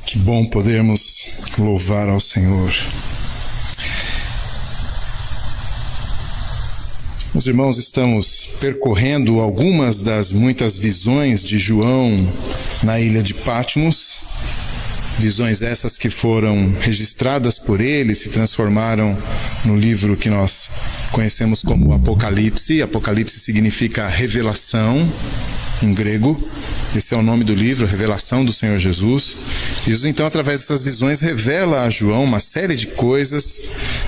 Que bom podermos louvar ao Senhor. Meus irmãos, estamos percorrendo algumas das muitas visões de João na ilha de Patmos. Visões essas que foram registradas por ele, se transformaram no livro que nós conhecemos como Apocalipse. Apocalipse significa revelação em grego. Esse é o nome do livro, Revelação do Senhor Jesus. Jesus, então, através dessas visões, revela a João uma série de coisas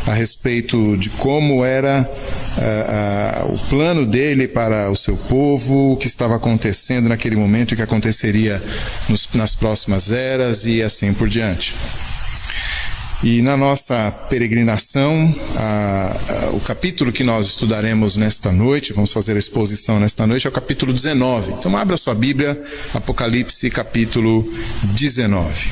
a respeito de como era o plano dele para o seu povo, o que estava acontecendo naquele momento e o que aconteceria nas próximas eras e assim por diante. E na nossa peregrinação, o capítulo que nós estudaremos nesta noite, vamos fazer a exposição nesta noite, é o capítulo 19. Então abra sua Bíblia, Apocalipse capítulo 19.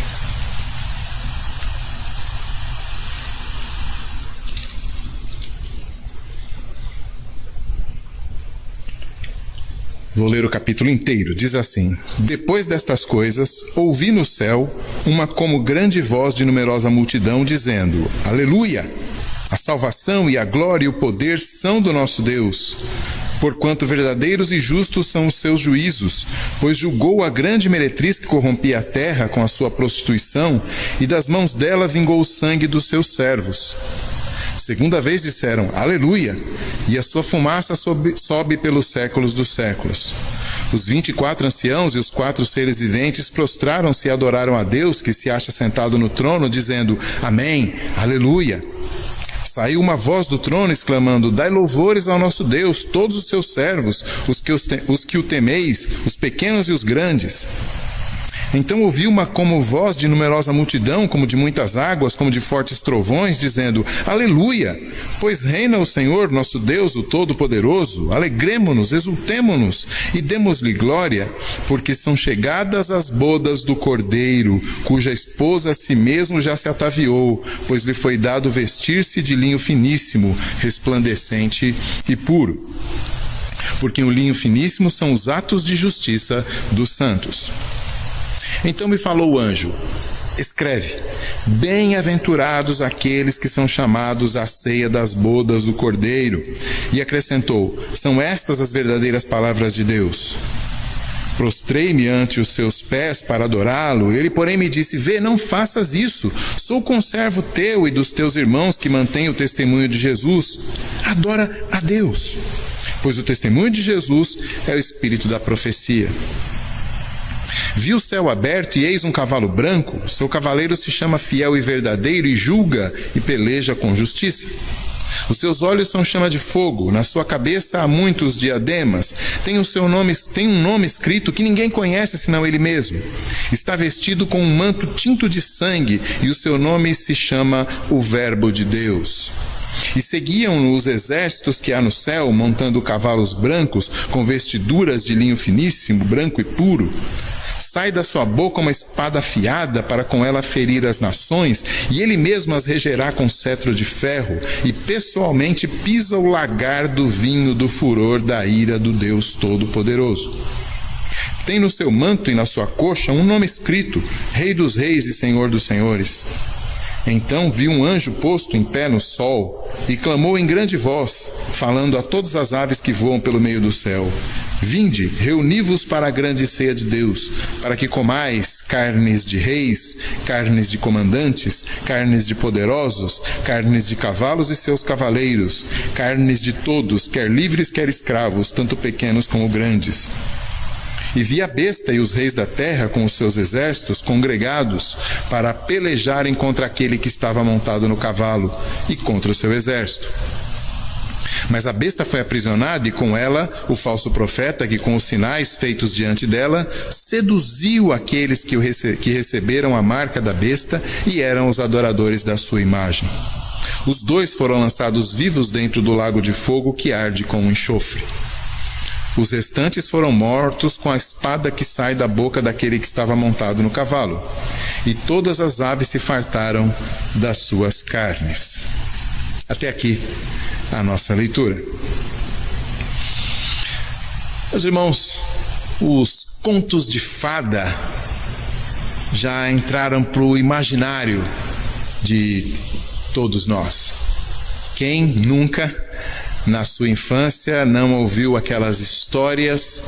Vou ler o capítulo inteiro. Diz assim: Depois destas coisas, ouvi no céu uma como grande voz de numerosa multidão, dizendo: Aleluia! A salvação e a glória e o poder são do nosso Deus, porquanto verdadeiros e justos são os seus juízos, pois julgou a grande meretriz que corrompia a terra com a sua prostituição, e das mãos dela vingou o sangue dos seus servos. Segunda vez disseram, Aleluia, e a sua fumaça sobe pelos séculos dos séculos. Os 24 anciãos e os 4 seres viventes prostraram-se e adoraram a Deus, que se acha sentado no trono, dizendo, Amém, Aleluia. Saiu uma voz do trono exclamando, Dai louvores ao nosso Deus, todos os seus servos, os que o temeis, os pequenos e os grandes. Então ouvi uma como voz de numerosa multidão, como de muitas águas, como de fortes trovões, dizendo, Aleluia! Pois reina o Senhor, nosso Deus, o Todo-Poderoso. Alegremo-nos, exultemo-nos e demos-lhe glória, porque são chegadas as bodas do Cordeiro, cuja esposa a si mesmo já se ataviou, pois lhe foi dado vestir-se de linho finíssimo, resplandecente e puro. Porque o linho finíssimo são os atos de justiça dos santos. Então me falou o anjo, escreve, bem-aventurados aqueles que são chamados à ceia das bodas do Cordeiro. E acrescentou, são estas as verdadeiras palavras de Deus. Prostrei-me ante os seus pés para adorá-lo. Ele, porém, me disse, vê, não faças isso. Sou conservo teu e dos teus irmãos que mantêm o testemunho de Jesus. Adora a Deus, pois o testemunho de Jesus é o espírito da profecia. Vi o céu aberto e eis um cavalo branco, seu cavaleiro se chama Fiel e Verdadeiro e julga e peleja com justiça. Os seus olhos são chama de fogo, na sua cabeça há muitos diademas, tem um nome escrito que ninguém conhece senão ele mesmo. Está vestido com um manto tinto de sangue e o seu nome se chama o Verbo de Deus. E seguiam-no os exércitos que há no céu, montando cavalos brancos, com vestiduras de linho finíssimo, branco e puro. Sai da sua boca uma espada afiada para com ela ferir as nações, e ele mesmo as regerá com cetro de ferro, e pessoalmente pisa o lagar do vinho do furor da ira do Deus Todo-Poderoso. Tem no seu manto e na sua coxa um nome escrito, Rei dos Reis e Senhor dos Senhores. Então vi um anjo posto em pé no sol, e clamou em grande voz, falando a todas as aves que voam pelo meio do céu. Vinde, reuni-vos para a grande ceia de Deus, para que comais carnes de reis, carnes de comandantes, carnes de poderosos, carnes de cavalos e seus cavaleiros, carnes de todos, quer livres, quer escravos, tanto pequenos como grandes. E vi a besta e os reis da terra com os seus exércitos congregados para pelejarem contra aquele que estava montado no cavalo e contra o seu exército. Mas a besta foi aprisionada e com ela o falso profeta que com os sinais feitos diante dela seduziu aqueles que receberam a marca da besta e eram os adoradores da sua imagem. Os 2 foram lançados vivos dentro do lago de fogo que arde com enxofre. Os restantes foram mortos com a espada que sai da boca daquele que estava montado no cavalo. E todas as aves se fartaram das suas carnes. Até aqui. a nossa leitura. Meus irmãos, os contos de fada já entraram para o imaginário de todos nós. Quem nunca, na sua infância, não ouviu aquelas histórias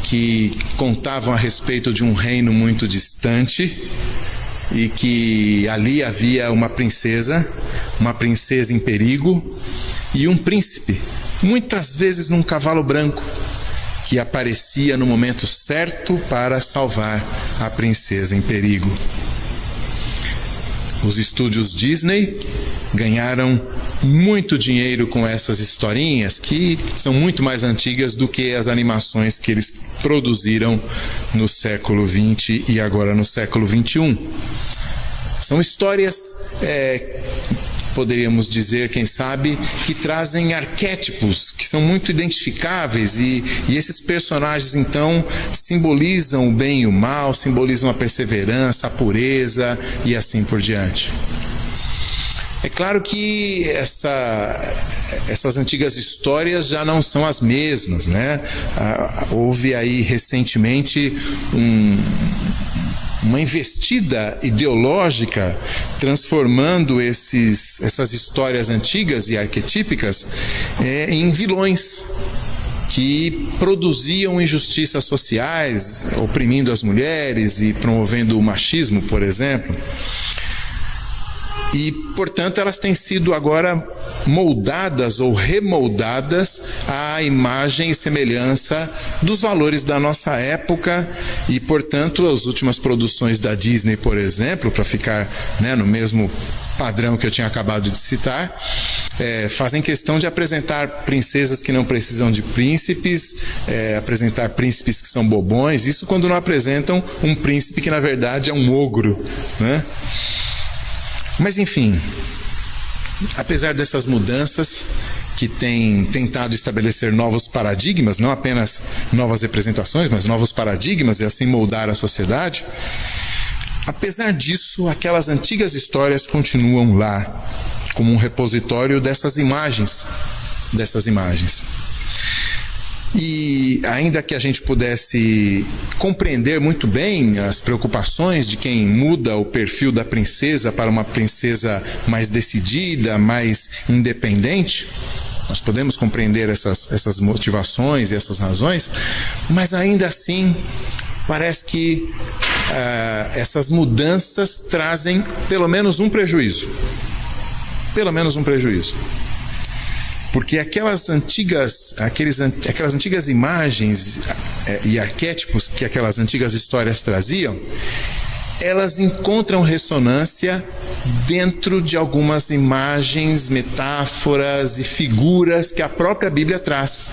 que contavam a respeito de um reino muito distante e que ali havia uma princesa em perigo e um príncipe, muitas vezes num cavalo branco, que aparecia no momento certo para salvar a princesa em perigo. Os estúdios Disney ganharam muito dinheiro com essas historinhas, que são muito mais antigas do que as animações que eles produziram no século XX e agora no século XXI. São histórias, poderíamos dizer, quem sabe, que trazem arquétipos que são muito identificáveis e esses personagens então simbolizam o bem e o mal, simbolizam a perseverança, a pureza e assim por diante. É claro que essas antigas histórias já não são as mesmas, né? Houve aí recentemente uma investida ideológica transformando essas histórias antigas e arquetípicas em vilões que produziam injustiças sociais, oprimindo as mulheres e promovendo o machismo, por exemplo. E, portanto, elas têm sido agora moldadas ou remoldadas à imagem e semelhança dos valores da nossa época e, portanto, as últimas produções da Disney, por exemplo, para ficar, no mesmo padrão que eu tinha acabado de citar, fazem questão de apresentar princesas que não precisam de príncipes, apresentar príncipes que são bobões, isso quando não apresentam um príncipe que, na verdade, é um ogro, né? Mas, enfim, apesar dessas mudanças que têm tentado estabelecer novos paradigmas, não apenas novas representações, mas novos paradigmas e assim moldar a sociedade, apesar disso, aquelas antigas histórias continuam lá, como um repositório dessas imagens. E ainda que a gente pudesse compreender muito bem as preocupações de quem muda o perfil da princesa para uma princesa mais decidida, mais independente, nós podemos compreender essas motivações e essas razões, mas ainda assim parece que essas mudanças trazem pelo menos um prejuízo. Porque aquelas antigas imagens e arquétipos que aquelas antigas histórias traziam, elas encontram ressonância dentro de algumas imagens, metáforas e figuras que a própria Bíblia traz.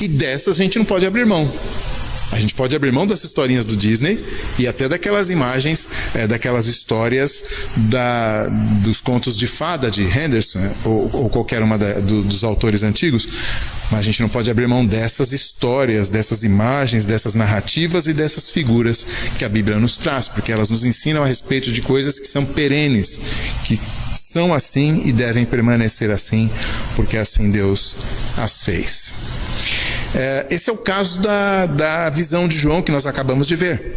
E dessas a gente não pode abrir mão. A gente pode abrir mão das historinhas do Disney e até daquelas imagens, daquelas histórias dos contos de fada de Henderson, ou qualquer uma dos autores antigos, mas a gente não pode abrir mão dessas histórias, dessas imagens, dessas narrativas e dessas figuras que a Bíblia nos traz, porque elas nos ensinam a respeito de coisas que são perenes, que são assim e devem permanecer assim, porque assim Deus as fez. Esse é o caso da visão de João que nós acabamos de ver,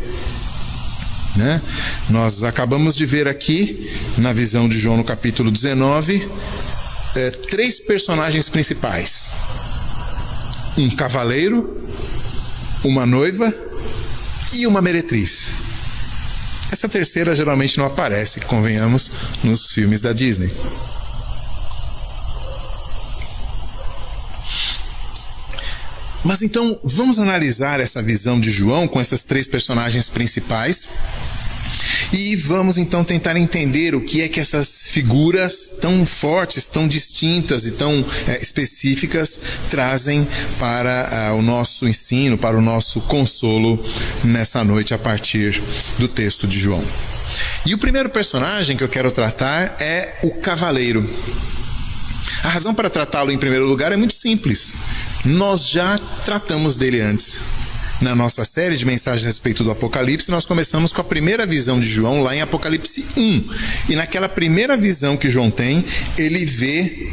né? Nós acabamos de ver aqui, na visão de João no capítulo 19, 3 personagens principais: um cavaleiro, uma noiva e uma meretriz. Essa terceira geralmente não aparece, convenhamos, nos filmes da Disney. Mas então, vamos analisar essa visão de João com essas 3 personagens principais e vamos então tentar entender o que é que essas figuras tão fortes, tão distintas e tão específicas trazem para o nosso ensino, para o nosso consolo nessa noite a partir do texto de João. E o primeiro personagem que eu quero tratar é o cavaleiro. A razão para tratá-lo em primeiro lugar é muito simples. Nós já tratamos dele antes. Na nossa série de mensagens a respeito do Apocalipse, nós começamos com a primeira visão de João lá em Apocalipse 1. E naquela primeira visão que João tem, ele vê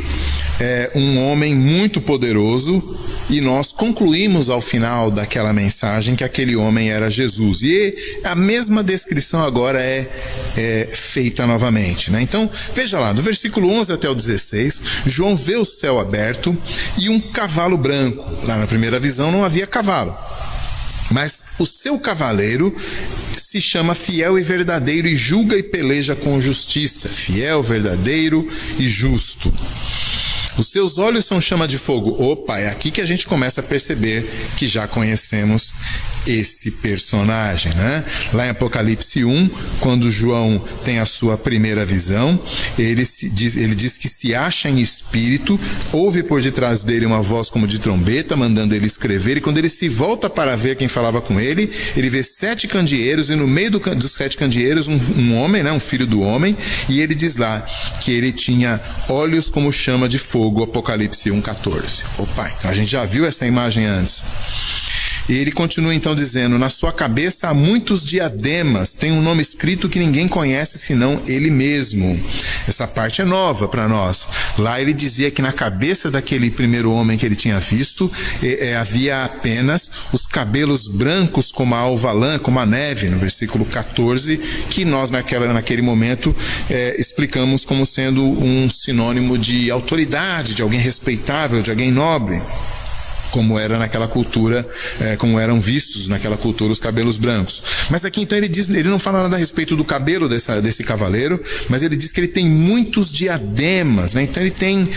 um homem muito poderoso, e nós concluímos ao final daquela mensagem que aquele homem era Jesus. E a mesma descrição agora é feita novamente, né? Então, veja lá, do versículo 11 até o 16, João vê o céu aberto e um cavalo branco. Lá na primeira visão não havia cavalo, mas o seu cavaleiro se chama Fiel e Verdadeiro e julga e peleja com justiça. Fiel, verdadeiro e justo. Os seus olhos são chama de fogo. Opa, é aqui que a gente começa a perceber que já conhecemos esse personagem, né? Lá em Apocalipse 1, quando João tem a sua primeira visão, ele diz que se acha em espírito, ouve por detrás dele uma voz como de trombeta, mandando ele escrever, e quando ele se volta para ver quem falava com ele, ele vê 7 candeeiros, e no meio dos 7 candeeiros um homem, né? Um filho do homem, e ele diz lá que ele tinha olhos como chama de fogo, Apocalipse 1:14. Opa, então a gente já viu essa imagem antes. E ele continua então dizendo: na sua cabeça há muitos diademas, tem um nome escrito que ninguém conhece senão ele mesmo. Essa parte é nova para nós. Lá ele dizia que na cabeça daquele primeiro homem que ele tinha visto, havia apenas os cabelos brancos como a alva lã, como a neve, no versículo 14, que nós naquele momento explicamos como sendo um sinônimo de autoridade, de alguém respeitável, de alguém nobre, como era naquela cultura, como eram vistos naquela cultura os cabelos brancos. Mas aqui então ele não fala nada a respeito do cabelo desse cavaleiro, mas ele diz que ele tem muitos diademas, né? Então ele tem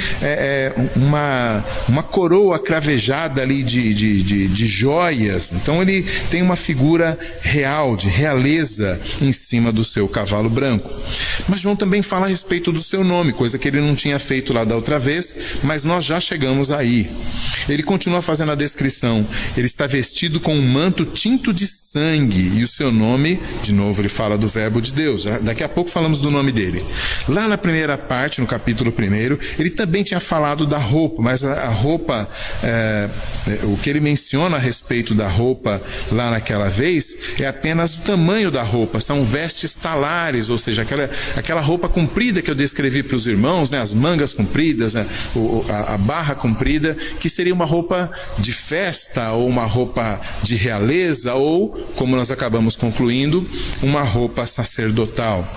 uma coroa cravejada ali de joias. Então ele tem uma figura real, de realeza em cima do seu cavalo branco. Mas João também fala a respeito do seu nome, coisa que ele não tinha feito lá da outra vez, mas nós já chegamos aí. Ele continua fazendo a descrição. Ele está vestido com um manto tinto de sangue, e o seu nome, de novo ele fala do verbo de Deus. Daqui a pouco falamos do nome dele. Lá na primeira parte, no capítulo 1, ele também tinha falado da roupa, mas a roupa, o que ele menciona a respeito da roupa lá naquela vez é apenas o tamanho da roupa. São vestes talares, ou seja, aquela roupa comprida que eu descrevi para os irmãos, né? As mangas compridas, né? A barra comprida, que seria uma roupa de festa, ou uma roupa de realeza, ou, como nós acabamos concluindo, uma roupa sacerdotal.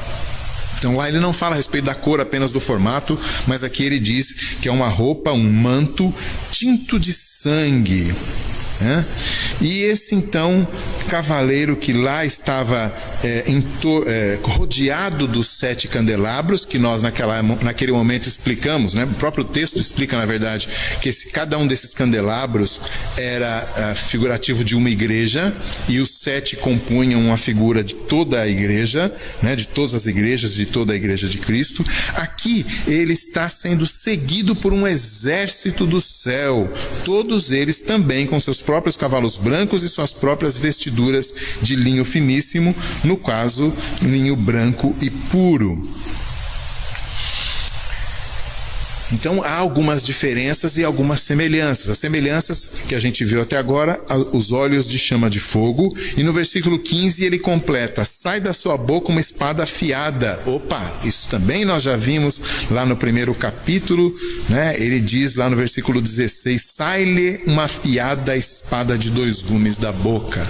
Então lá ele não fala a respeito da cor, apenas do formato, mas aqui ele diz que é uma roupa, um manto tinto de sangue. E esse então cavaleiro que lá estava rodeado dos 7 candelabros, que nós naquele momento explicamos, né? O próprio texto explica, na verdade, que cada um desses candelabros era figurativo de uma igreja, e os 7 compunham uma figura de toda a igreja, né? De todas as igrejas, de toda a igreja de Cristo. Aqui ele está sendo seguido por um exército do céu, todos eles também com seus próprios cavalos brancos e suas próprias vestiduras de linho finíssimo, no caso, linho branco e puro. Então há algumas diferenças e algumas semelhanças. As semelhanças que a gente viu até agora, os olhos de chama de fogo, e no versículo 15 ele completa: sai da sua boca uma espada afiada. Opa, isso também nós já vimos lá no primeiro capítulo, né? Ele diz lá no versículo 16: sai-lhe uma afiada espada de 2 gumes da boca.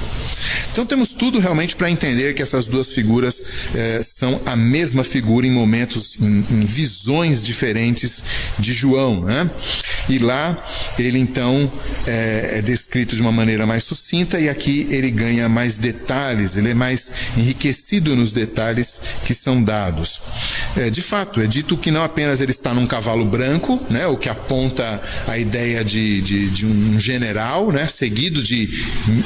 Então temos tudo realmente para entender que essas duas figuras são a mesma figura em momentos, em visões diferentes de João, né? E lá ele então é descrito de uma maneira mais sucinta, e aqui ele ganha mais detalhes, ele é mais enriquecido nos detalhes que são dados. De fato, é dito que não apenas ele está num cavalo branco, né? O que aponta a ideia de um general, né? Seguido de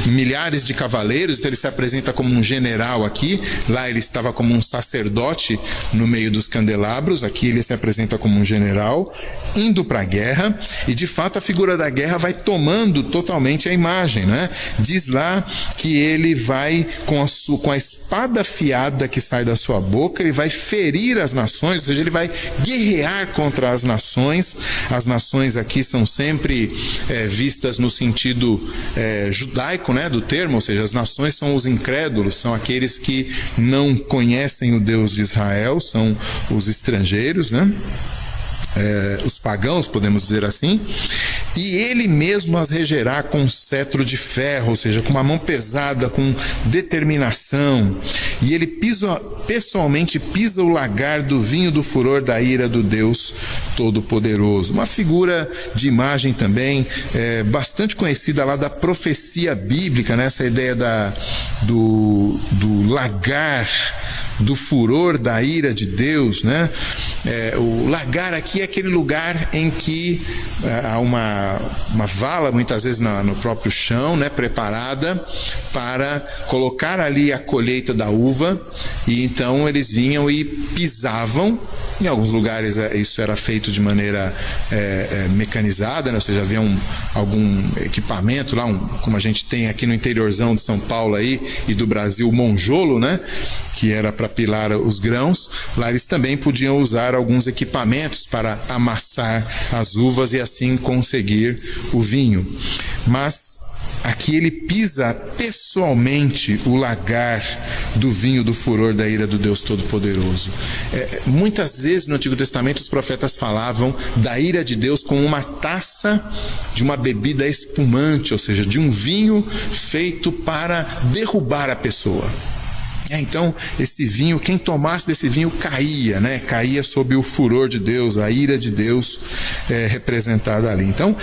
milhares de cavaleiros. Então ele se apresenta como um general aqui. Lá ele estava como um sacerdote no meio dos candelabros. Aqui ele se apresenta como um general indo para a guerra. E de fato figura da guerra vai tomando totalmente a imagem, né? Diz lá que ele vai, com a espada afiada que sai da sua boca, ele vai ferir as nações, ou seja, ele vai guerrear contra as nações. As nações aqui são sempre vistas no sentido judaico, né, do termo, ou seja, as nações são os incrédulos, são aqueles que não conhecem o Deus de Israel, são os estrangeiros, né? Os pagãos, podemos dizer assim, e ele mesmo as regerá com cetro de ferro, ou seja, com uma mão pesada, com determinação, e ele pessoalmente pisa o lagar do vinho do furor da ira do Deus Todo-Poderoso. Uma figura de imagem também bastante conhecida lá da profecia bíblica, né? Essa ideia do lagar do furor da ira de Deus, né? O lagar aqui é aquele lugar em que há uma vala, muitas vezes no próprio chão, né, preparada para colocar ali a colheita da uva, e então eles vinham e pisavam. Em alguns lugares isso era feito de maneira mecanizada, né? Ou seja, havia algum equipamento lá, como a gente tem aqui no interiorzão de São Paulo aí, e do Brasil, o monjolo, né? Que era para pilar os grãos. Lá eles também podiam usar alguns equipamentos para amassar as uvas e assim conseguir o vinho. Mas aqui ele pisa pessoalmente o lagar do vinho do furor da ira do Deus Todo-Poderoso. Muitas vezes no Antigo Testamento os profetas falavam da ira de Deus como uma taça de uma bebida espumante, ou seja, de um vinho feito para derrubar a pessoa. Então, esse vinho, quem tomasse desse vinho caía, né? Caía sob o furor de Deus, a ira de Deus representada ali. Então,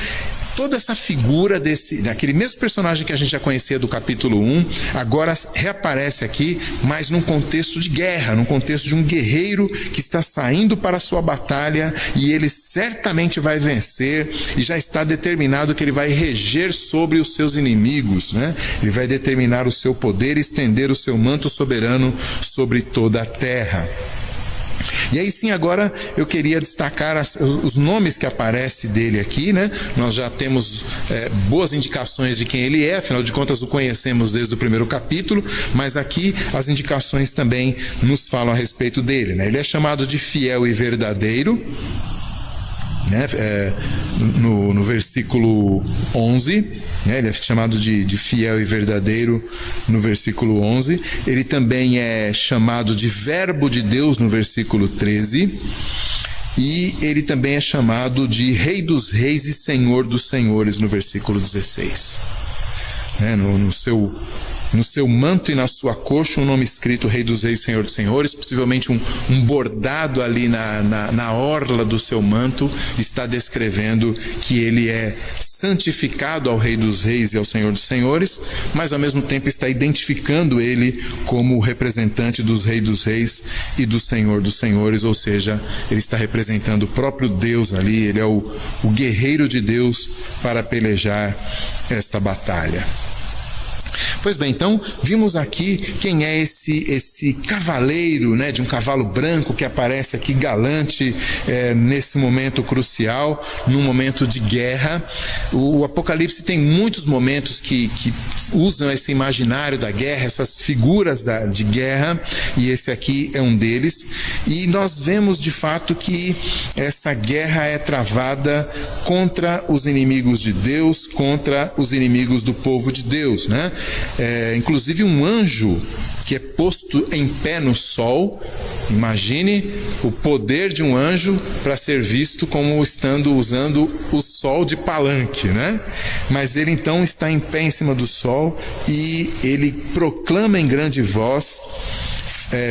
toda essa figura daquele mesmo personagem que a gente já conhecia do capítulo 1, agora reaparece aqui, mas num contexto de guerra, num contexto de um guerreiro que está saindo para a sua batalha, e ele certamente vai vencer, e já está determinado que ele vai reger sobre os seus inimigos, né? Ele vai determinar o seu poder e estender o seu manto soberano sobre toda a terra. E aí sim, agora eu queria destacar os nomes que aparecem dele aqui, né? Nós já temos boas indicações de quem ele é, afinal de contas o conhecemos desde o primeiro capítulo, mas aqui as indicações também nos falam a respeito dele, né? Ele é chamado de fiel e verdadeiro, né? No versículo 11, né? Ele é chamado de fiel e verdadeiro no versículo 11. Ele também é chamado de verbo de Deus no versículo 13, e ele também é chamado de Rei dos Reis e Senhor dos Senhores no versículo 16. No seu manto e na sua coxa um nome escrito Rei dos Reis, Senhor dos Senhores, possivelmente um bordado ali na orla do seu manto, está descrevendo que ele é santificado ao Rei dos Reis e ao Senhor dos Senhores, mas ao mesmo tempo está identificando ele como representante dos Reis dos Reis e do Senhor dos Senhores, ou seja, ele está representando o próprio Deus ali, ele é o guerreiro de Deus para pelejar esta batalha. Pois bem, então vimos aqui quem é esse cavaleiro, né, de um cavalo branco que aparece aqui galante nesse momento crucial, num momento de guerra. O Apocalipse tem muitos momentos que usam esse imaginário da guerra, essas figuras de guerra, e esse aqui é um deles. E nós vemos de fato que essa guerra é travada contra os inimigos de Deus, contra os inimigos do povo de Deus, né? Inclusive um anjo que é posto em pé no sol. Imagine o poder de um anjo para ser visto como usando o sol de palanque, né? Mas ele então está em pé em cima do sol e ele proclama em grande voz,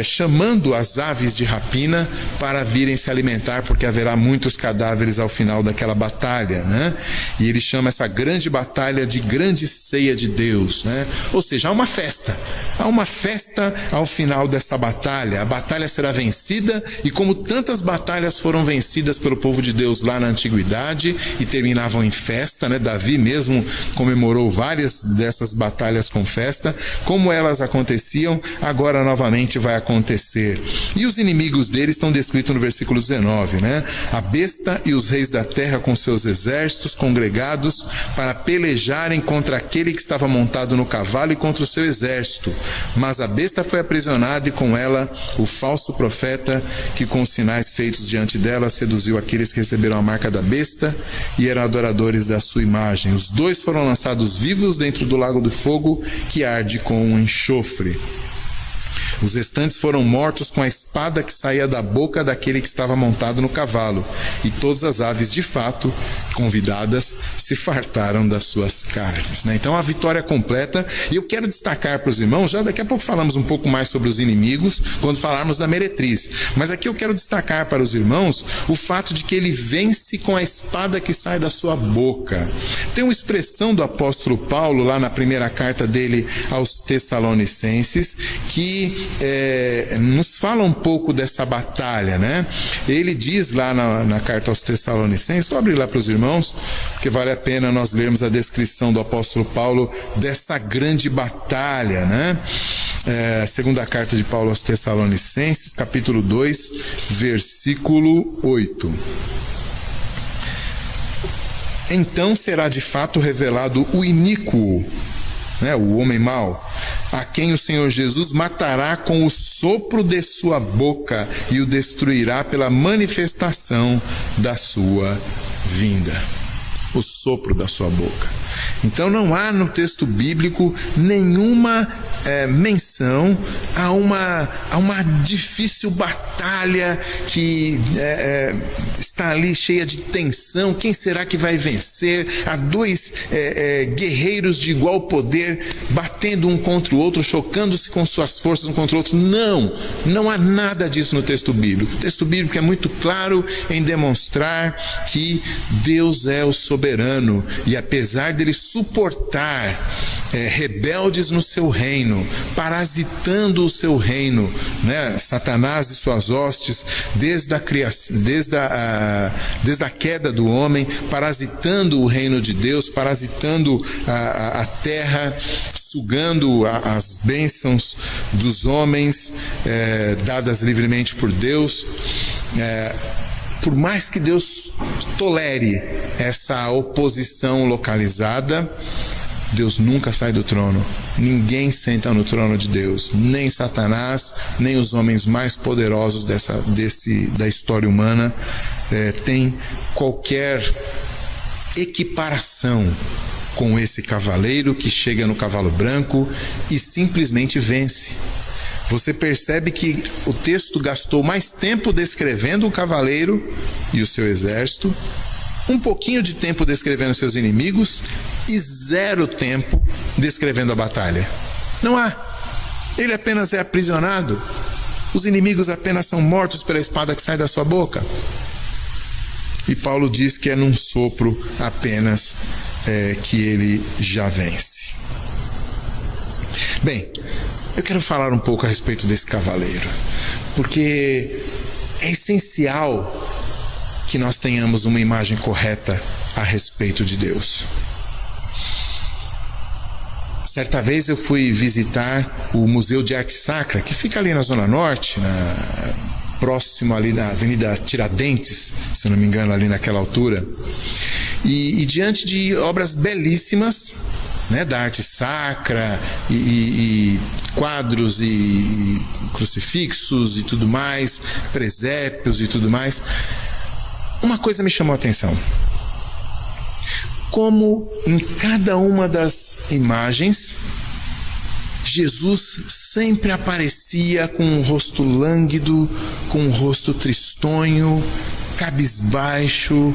chamando as aves de rapina para virem se alimentar, porque haverá muitos cadáveres ao final daquela batalha, né? E ele chama essa grande batalha de grande ceia de Deus, né? Ou seja, há uma festa ao final dessa batalha. A batalha será vencida, e como tantas batalhas foram vencidas pelo povo de Deus lá na antiguidade e terminavam em festa, né? Davi mesmo comemorou várias dessas batalhas com festa. Como elas aconteciam, agora novamente vai vai acontecer. E os inimigos dele estão descritos no versículo 19, né? A besta e os reis da terra com seus exércitos congregados para pelejarem contra aquele que estava montado no cavalo e contra o seu exército. Mas a besta foi aprisionada e com ela o falso profeta que com os sinais feitos diante dela seduziu aqueles que receberam a marca da besta e eram adoradores da sua imagem. Os dois foram lançados vivos dentro do lago do fogo que arde com um enxofre. Os restantes foram mortos com a espada que saía da boca daquele que estava montado no cavalo, e todas as aves, de fato, convidadas, se fartaram das suas carnes, né? Então, a vitória completa, e eu quero destacar para os irmãos, já daqui a pouco falamos um pouco mais sobre os inimigos, quando falarmos da meretriz, mas aqui eu quero destacar para os irmãos o fato de que ele vence com a espada que sai da sua boca. Tem uma expressão do apóstolo Paulo, lá na primeira carta dele aos Tessalonicenses, que nos fala um pouco dessa batalha, né? Ele diz lá na carta aos Tessalonicenses, vou abrir lá para os irmãos, porque vale a pena nós lermos a descrição do apóstolo Paulo dessa grande batalha, né? Segunda carta de Paulo aos Tessalonicenses, capítulo 2, versículo 8. Então será de fato revelado o iníquo, né, o homem mau, a quem o Senhor Jesus matará com o sopro de sua boca e o destruirá pela manifestação da sua vinda. O sopro da sua boca. Então não há no texto bíblico nenhuma menção a uma difícil batalha que está ali cheia de tensão. Quem será que vai vencer? Há dois guerreiros de igual poder batendo um contra o outro, chocando-se com suas forças um contra o outro. Não há nada disso no texto bíblico. O texto bíblico é muito claro em demonstrar que Deus é o soberano, e apesar dele suportar rebeldes no seu reino, parasitando o seu reino, né? Satanás e suas hostes, desde a criação, desde a queda do homem, parasitando o reino de Deus, parasitando a terra, sugando as bênçãos dos homens dadas livremente por Deus. Por mais que Deus tolere essa oposição localizada, Deus nunca sai do trono. Ninguém senta no trono de Deus, nem Satanás, nem os homens mais poderosos da história humana tem qualquer equiparação com esse cavaleiro que chega no cavalo branco e simplesmente vence. Você percebe que o texto gastou mais tempo descrevendo o cavaleiro e o seu exército, um pouquinho de tempo descrevendo seus inimigos e 0 tempo descrevendo a batalha. Não há. Ele apenas é aprisionado. Os inimigos apenas são mortos pela espada que sai da sua boca. E Paulo diz que é num sopro apenas que ele já vence. Bem, eu quero falar um pouco a respeito desse cavaleiro, porque é essencial que nós tenhamos uma imagem correta a respeito de Deus. Certa vez eu fui visitar o Museu de Arte Sacra, que fica ali na Zona Norte, próximo ali da Avenida Tiradentes, se não me engano, ali naquela altura. E diante de obras belíssimas, né, da arte sacra, e quadros e crucifixos e tudo mais, presépios e tudo mais, uma coisa me chamou a atenção. Como em cada uma das imagens, Jesus sempre aparecia com um rosto lânguido, com um rosto tristonho, cabisbaixo,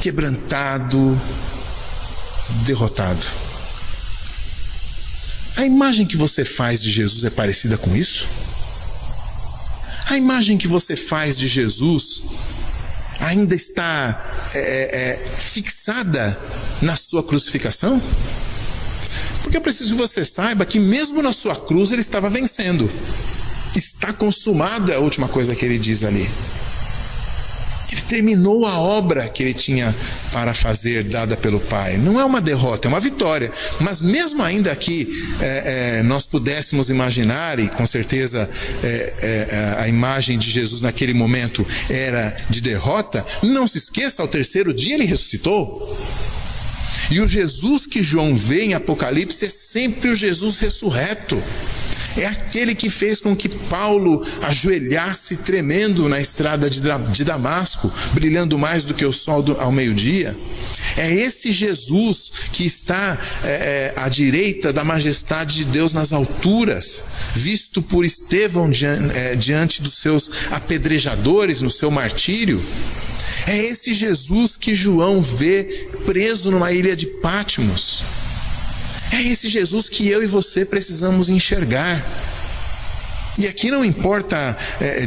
quebrantado, derrotado. A imagem que você faz de Jesus é parecida com isso? A imagem que você faz de Jesus ainda está fixada na sua crucificação? Porque eu preciso que você saiba que mesmo na sua cruz ele estava vencendo. Está consumado é a última coisa que ele diz ali. Ele terminou a obra que ele tinha para fazer, dada pelo Pai. Não é uma derrota, é uma vitória. Mas mesmo ainda que nós pudéssemos imaginar, e com certeza a imagem de Jesus naquele momento era de derrota, não se esqueça, ao terceiro dia ele ressuscitou. E o Jesus que João vê em Apocalipse é sempre o Jesus ressurreto. É aquele que fez com que Paulo ajoelhasse tremendo na estrada de Damasco, brilhando mais do que o sol ao meio-dia. É esse Jesus que está à direita da majestade de Deus nas alturas, visto por Estevão diante dos seus apedrejadores no seu martírio. É esse Jesus que João vê preso numa ilha de Patmos. É esse Jesus que eu e você precisamos enxergar. E aqui não importa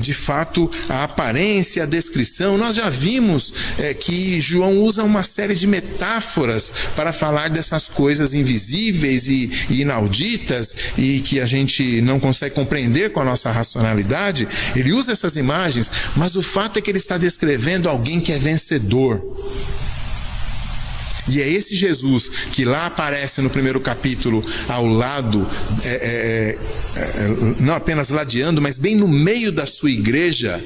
de fato a aparência, a descrição. Nós já vimos que João usa uma série de metáforas para falar dessas coisas invisíveis e inauditas e que a gente não consegue compreender com a nossa racionalidade. Ele usa essas imagens, mas o fato é que ele está descrevendo alguém que é vencedor. E é esse Jesus que lá aparece no primeiro capítulo ao lado, não apenas ladeando, mas bem no meio da sua igreja.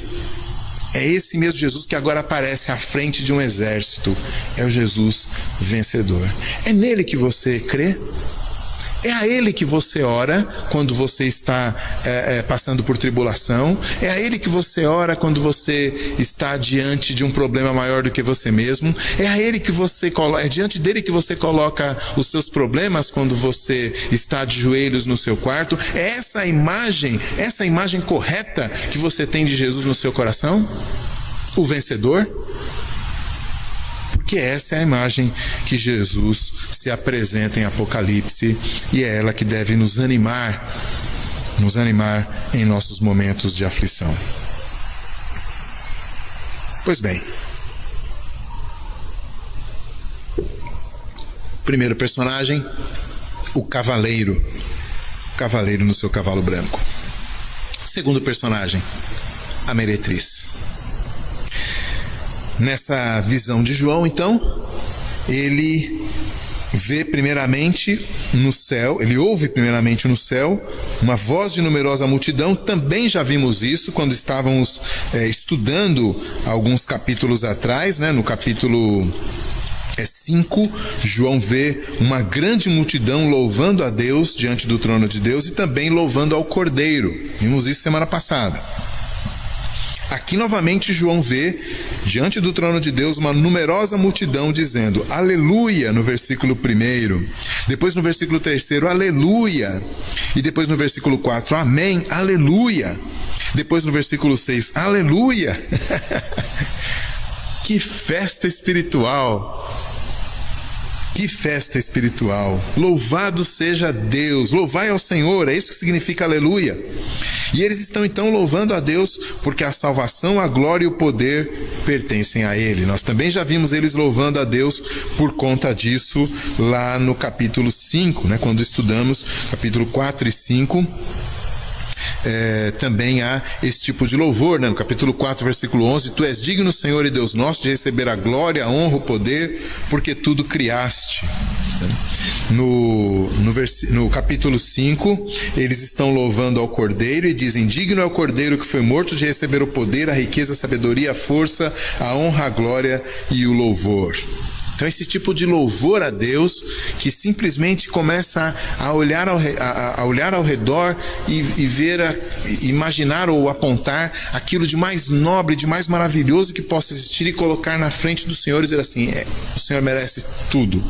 É esse mesmo Jesus que agora aparece à frente de um exército. É o Jesus vencedor. É nele que você crê? É a Ele que você ora quando você está passando por tribulação. É a Ele que você ora quando você está diante de um problema maior do que você mesmo. É a Ele que é diante dele que você coloca os seus problemas quando você está de joelhos no seu quarto. É essa imagem correta que você tem de Jesus no seu coração? O vencedor? Porque essa é a imagem que Jesus se apresenta em Apocalipse e é ela que deve nos animar em nossos momentos de aflição. Pois bem, primeiro personagem, o cavaleiro no seu cavalo branco. Segundo personagem, a meretriz. Nessa visão de João, então, ele vê primeiramente no céu, ele ouve primeiramente no céu uma voz de numerosa multidão. Também já vimos isso quando estávamos estudando alguns capítulos atrás, né? No capítulo 5, João vê uma grande multidão louvando a Deus diante do trono de Deus e também louvando ao Cordeiro. Vimos isso semana passada. Aqui novamente João vê, diante do trono de Deus, uma numerosa multidão dizendo aleluia no versículo 1, depois no versículo 3, aleluia, e depois no versículo 4, amém, aleluia, depois no versículo 6, aleluia. Que festa espiritual! Que festa espiritual! Louvado seja Deus, louvai ao Senhor, é isso que significa aleluia. E eles estão então louvando a Deus porque a salvação, a glória e o poder pertencem a Ele. Nós também já vimos eles louvando a Deus por conta disso lá no capítulo 5, né? Quando estudamos capítulo 4 e 5. Também há esse tipo de louvor, né? No capítulo 4, versículo 11, Tu és digno, Senhor e Deus nosso, de receber a glória, a honra, o poder, porque tudo criaste. No capítulo 5, eles estão louvando ao Cordeiro e dizem, digno é o Cordeiro que foi morto de receber o poder, a riqueza, a sabedoria, a força, a honra, a glória e o louvor. Então esse tipo de louvor a Deus que simplesmente começa a olhar ao redor e imaginar ou apontar aquilo de mais nobre, de mais maravilhoso que possa existir e colocar na frente do Senhor e dizer assim, o Senhor merece tudo.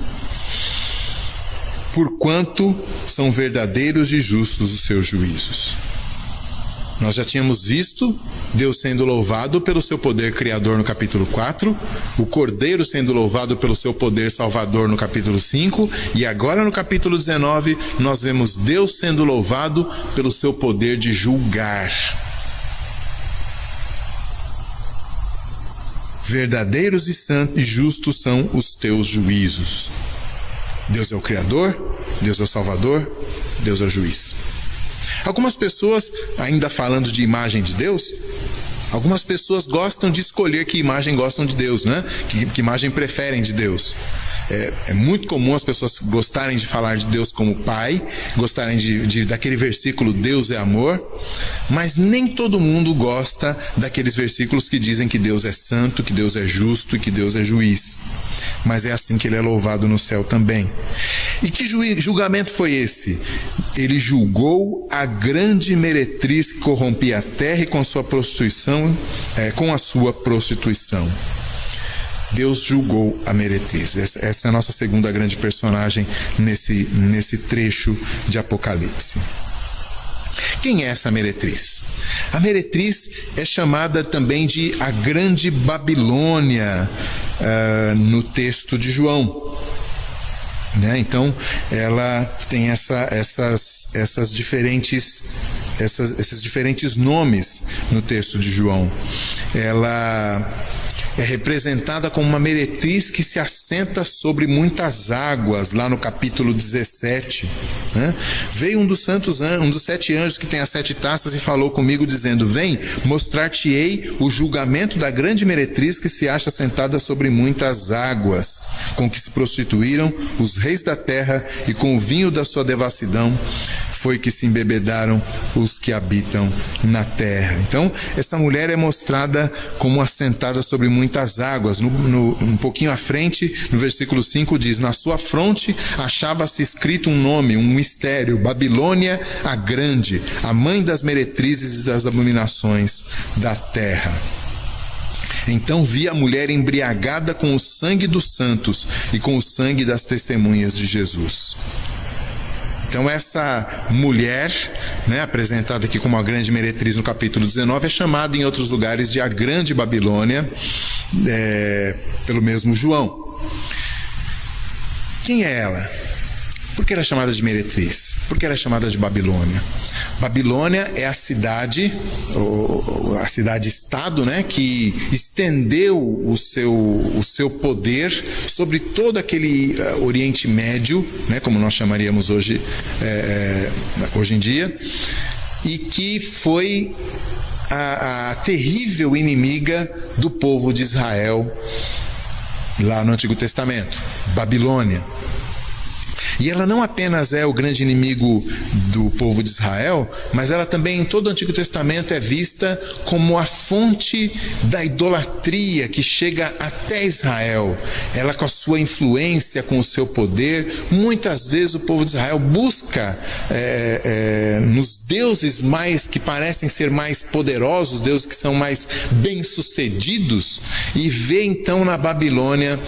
Porquanto são verdadeiros e justos os seus juízos. Nós já tínhamos visto Deus sendo louvado pelo seu poder criador no capítulo 4, o Cordeiro sendo louvado pelo seu poder salvador no capítulo 5, e agora no capítulo 19 nós vemos Deus sendo louvado pelo seu poder de julgar. Verdadeiros e santos e justos são os teus juízos. Deus é o Criador, Deus é o Salvador, Deus é o Juiz. Algumas pessoas, ainda falando de imagem de Deus, Algumas pessoas gostam de escolher que imagem gostam de Deus, né? Que imagem preferem de Deus. É muito comum as pessoas gostarem de falar de Deus como Pai, gostarem daquele versículo Deus é amor, mas nem todo mundo gosta daqueles versículos que dizem que Deus é santo, que Deus é justo e que Deus é juiz. Mas é assim que Ele é louvado no céu também. E que julgamento foi esse? Ele julgou a grande meretriz que corrompia a terra e com a sua prostituição, Deus julgou a meretriz. Essa é a nossa segunda grande personagem nesse trecho de Apocalipse. Quem é essa meretriz? A meretriz é chamada também de a Grande Babilônia no texto de João. Né? Então, ela tem esses diferentes nomes no texto de João. Ela é representada como uma meretriz que se assenta sobre muitas águas, lá no capítulo 17. Né? Veio um dos 7 anjos que tem as 7 taças e falou comigo, dizendo: vem, mostrar-te-ei o julgamento da grande meretriz que se acha sentada sobre muitas águas, com que se prostituíram os reis da terra, e com o vinho da sua devassidão foi que se embebedaram os que habitam na terra. Então, essa mulher é mostrada como assentada sobre muitas águas. Um pouquinho à frente, no versículo 5, diz: na sua fronte achava-se escrito um nome, um mistério: Babilônia a Grande, a mãe das meretrizes e das abominações da terra. Então vi a mulher embriagada com o sangue dos santos e com o sangue das testemunhas de Jesus. Então essa mulher, né, apresentada aqui como a grande meretriz no capítulo 19, é chamada em outros lugares de a Grande Babilônia, pelo mesmo João. Quem é ela? Por que ela é chamada de meretriz? Por que ela é chamada de Babilônia? Babilônia é a cidade-estado, né, que estendeu o seu poder sobre todo aquele Oriente Médio, né, como nós chamaríamos hoje em dia, e que foi a terrível inimiga do povo de Israel lá no Antigo Testamento, Babilônia. E ela não apenas é o grande inimigo do povo de Israel, mas ela também em todo o Antigo Testamento é vista como a fonte da idolatria que chega até Israel. Ela, com a sua influência, com o seu poder, muitas vezes o povo de Israel busca nos deuses que parecem ser mais poderosos, deuses que são mais bem-sucedidos, e vê então na Babilônia,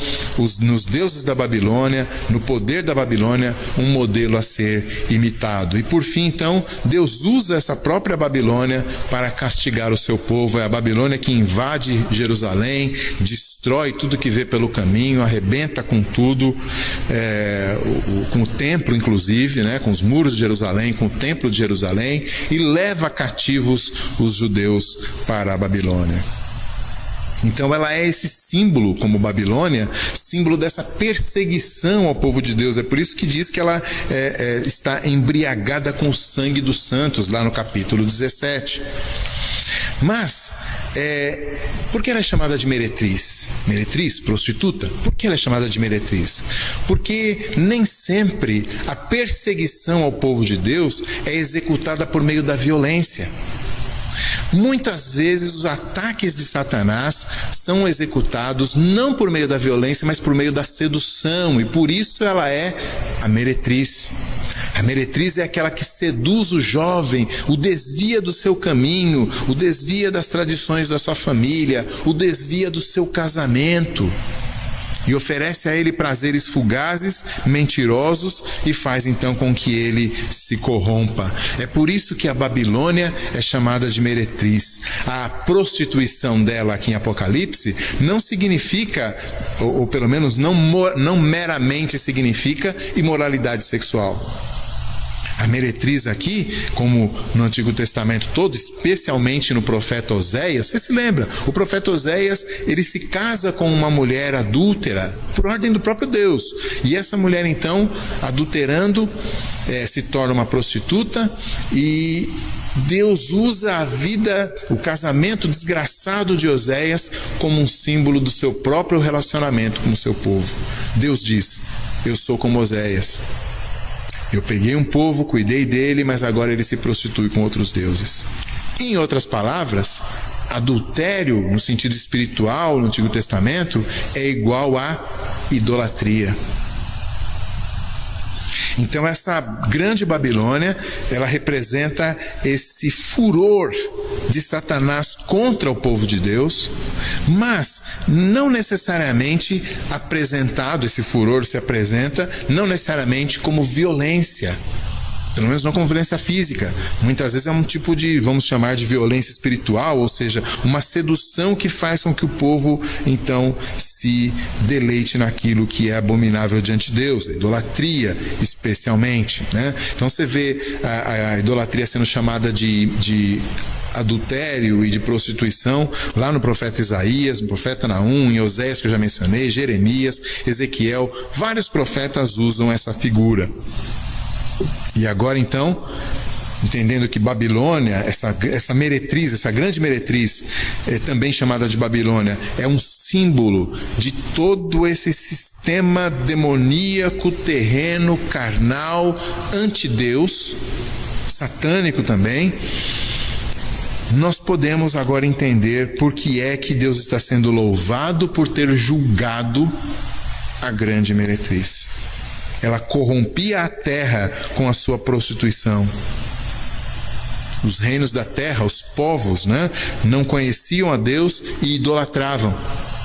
nos deuses da Babilônia, no poder da Babilônia, um modelo a ser imitado. E por fim, então, Deus usa essa própria Babilônia para castigar o seu povo. É a Babilônia que invade Jerusalém, destrói tudo que vê pelo caminho, arrebenta com tudo, com o templo inclusive, né, com os muros de Jerusalém, com o templo de Jerusalém, e leva cativos os judeus para a Babilônia. Então ela é esse símbolo, como Babilônia, símbolo dessa perseguição ao povo de Deus. É por isso que diz que ela está embriagada com o sangue dos santos, lá no capítulo 17. Mas, por que ela é chamada de meretriz? Meretriz? Prostituta? Por que ela é chamada de meretriz? Porque nem sempre a perseguição ao povo de Deus é executada por meio da violência. Muitas vezes os ataques de Satanás são executados não por meio da violência, mas por meio da sedução, e por isso ela é a meretriz. A meretriz é aquela que seduz o jovem, o desvia do seu caminho, o desvia das tradições da sua família, o desvia do seu casamento, e oferece a ele prazeres fugazes, mentirosos, e faz então com que ele se corrompa. É por isso que a Babilônia é chamada de meretriz. A prostituição dela aqui em Apocalipse não significa, ou pelo menos não meramente significa, imoralidade sexual. A meretriz aqui, como no Antigo Testamento todo, especialmente no profeta Oséias, você se lembra, o profeta Oséias, ele se casa com uma mulher adúltera, por ordem do próprio Deus, e essa mulher então, adulterando, se torna uma prostituta, e Deus usa a vida, o casamento desgraçado de Oséias como um símbolo do seu próprio relacionamento com o seu povo. Deus diz: eu sou como Oséias. Eu peguei um povo, cuidei dele, mas agora ele se prostitui com outros deuses. Em outras palavras, adultério, no sentido espiritual, no Antigo Testamento, é igual a idolatria. Então essa grande Babilônia, ela representa esse furor de Satanás contra o povo de Deus, mas não necessariamente apresentado, esse furor se apresenta não necessariamente como violência, pelo menos não como violência física. Muitas vezes é um tipo de, vamos chamar de violência espiritual, ou seja, uma sedução que faz com que o povo, então, se deleite naquilo que é abominável diante de Deus, a idolatria especialmente, né? Então você vê a idolatria sendo chamada de adultério e de prostituição lá no profeta Isaías, no profeta Naum, em Oséias, que eu já mencionei, Jeremias, Ezequiel. Vários profetas usam essa figura. E agora então, entendendo que Babilônia, essa meretriz, essa grande meretriz, também chamada de Babilônia, é um símbolo de todo esse sistema demoníaco, terreno, carnal, anti-Deus, satânico também, nós podemos agora entender por que é que Deus está sendo louvado por ter julgado a grande meretriz. Ela corrompia a terra com a sua prostituição. Os reinos da terra, os povos, não conheciam a Deus e idolatravam.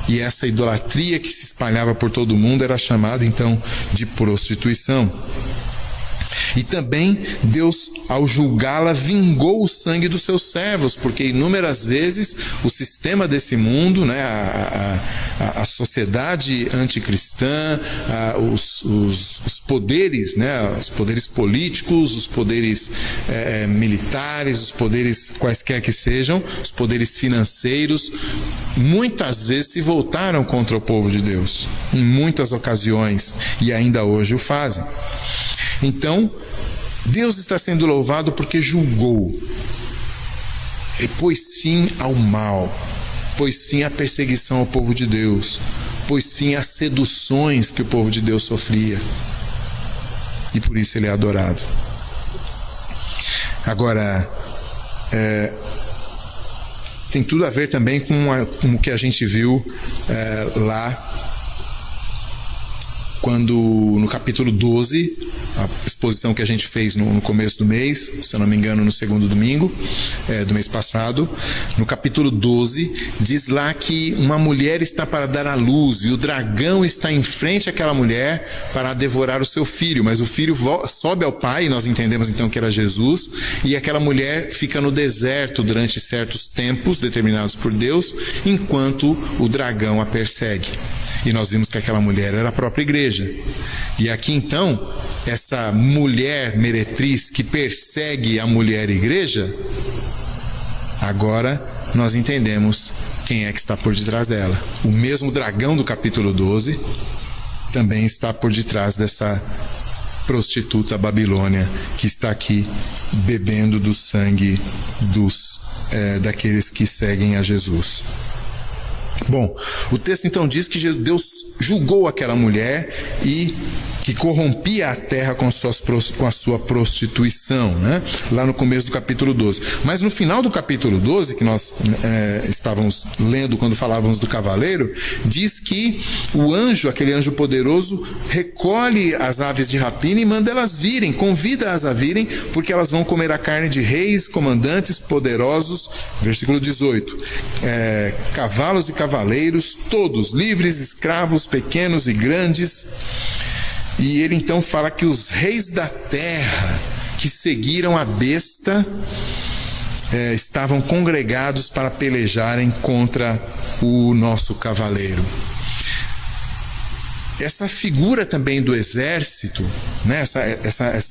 E essa idolatria que se espalhava por todo o mundo era chamada então de prostituição. E também Deus, ao julgá-la, vingou o sangue dos seus servos, porque inúmeras vezes o sistema desse mundo, a sociedade anticristã, os poderes, os poderes políticos, os poderes militares, os poderes quaisquer que sejam, os poderes financeiros, muitas vezes se voltaram contra o povo de Deus, em muitas ocasiões, e ainda hoje o fazem. Então, Deus está sendo louvado porque julgou, e pôs fim ao mal, pôs fim à perseguição ao povo de Deus, pôs fim às seduções que o povo de Deus sofria, e por isso ele é adorado. Agora, tem tudo a ver também com o que a gente viu lá, quando no capítulo 12, a exposição que a gente fez no começo do mês, se eu não me engano no segundo domingo do mês passado, no capítulo 12, diz lá que uma mulher está para dar à luz e o dragão está em frente àquela mulher para devorar o seu filho, mas o filho sobe ao pai, e nós entendemos então que era Jesus, e aquela mulher fica no deserto durante certos tempos determinados por Deus, enquanto o dragão a persegue. E nós vimos que aquela mulher era a própria igreja. E aqui então, essa mulher meretriz que persegue a mulher igreja, agora nós entendemos quem é que está por detrás dela. O mesmo dragão do capítulo 12 também está por detrás dessa prostituta Babilônia que está aqui bebendo do sangue daqueles que seguem a Jesus. Bom, o texto então diz que Deus julgou aquela mulher e que corrompia a terra com a sua prostituição, lá no começo do capítulo 12. Mas no final do capítulo 12, que nós estávamos lendo quando falávamos do cavaleiro, diz que o anjo, aquele anjo poderoso, recolhe as aves de rapina e manda elas virem, convida-as a virem, porque elas vão comer a carne de reis, comandantes, poderosos, versículo 18, cavalos e cavaleiros, todos, livres, escravos, pequenos e grandes. E ele então fala que os reis da terra que seguiram a besta estavam congregados para pelejarem contra o nosso cavaleiro. Essa figura também do exército,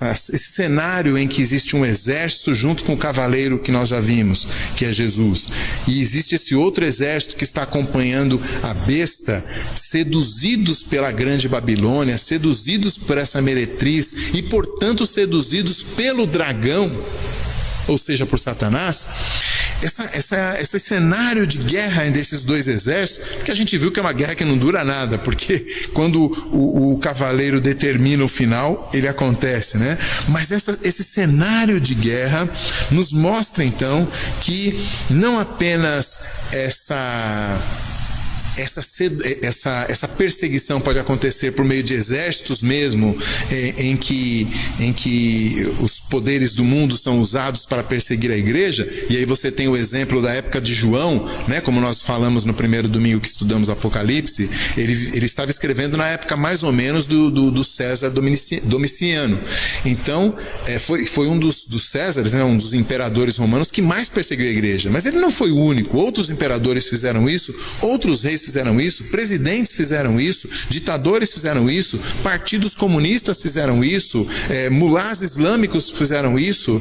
esse cenário em que existe um exército junto com o cavaleiro que nós já vimos, que é Jesus, e existe esse outro exército que está acompanhando a besta, seduzidos pela grande Babilônia, seduzidos por essa meretriz e portanto seduzidos pelo dragão. ou seja, por Satanás, esse cenário de guerra desses dois exércitos, que a gente viu que é uma guerra que não dura nada, porque quando o cavaleiro determina o final, ele acontece, né? Mas esse cenário de guerra nos mostra então que não apenas essa perseguição pode acontecer por meio de exércitos mesmo, em que os poderes do mundo são usados para perseguir a igreja, e aí você tem o exemplo da época de João, né, como nós falamos no primeiro domingo que estudamos Apocalipse, ele estava escrevendo na época mais ou menos do César Domiciano. Então, foi um dos Césares, né, um dos imperadores romanos que mais perseguiu a igreja, mas ele não foi o único. Outros imperadores fizeram isso, outros reis fizeram isso, presidentes fizeram isso, ditadores fizeram isso, partidos comunistas fizeram isso, mulás islâmicos fizeram isso,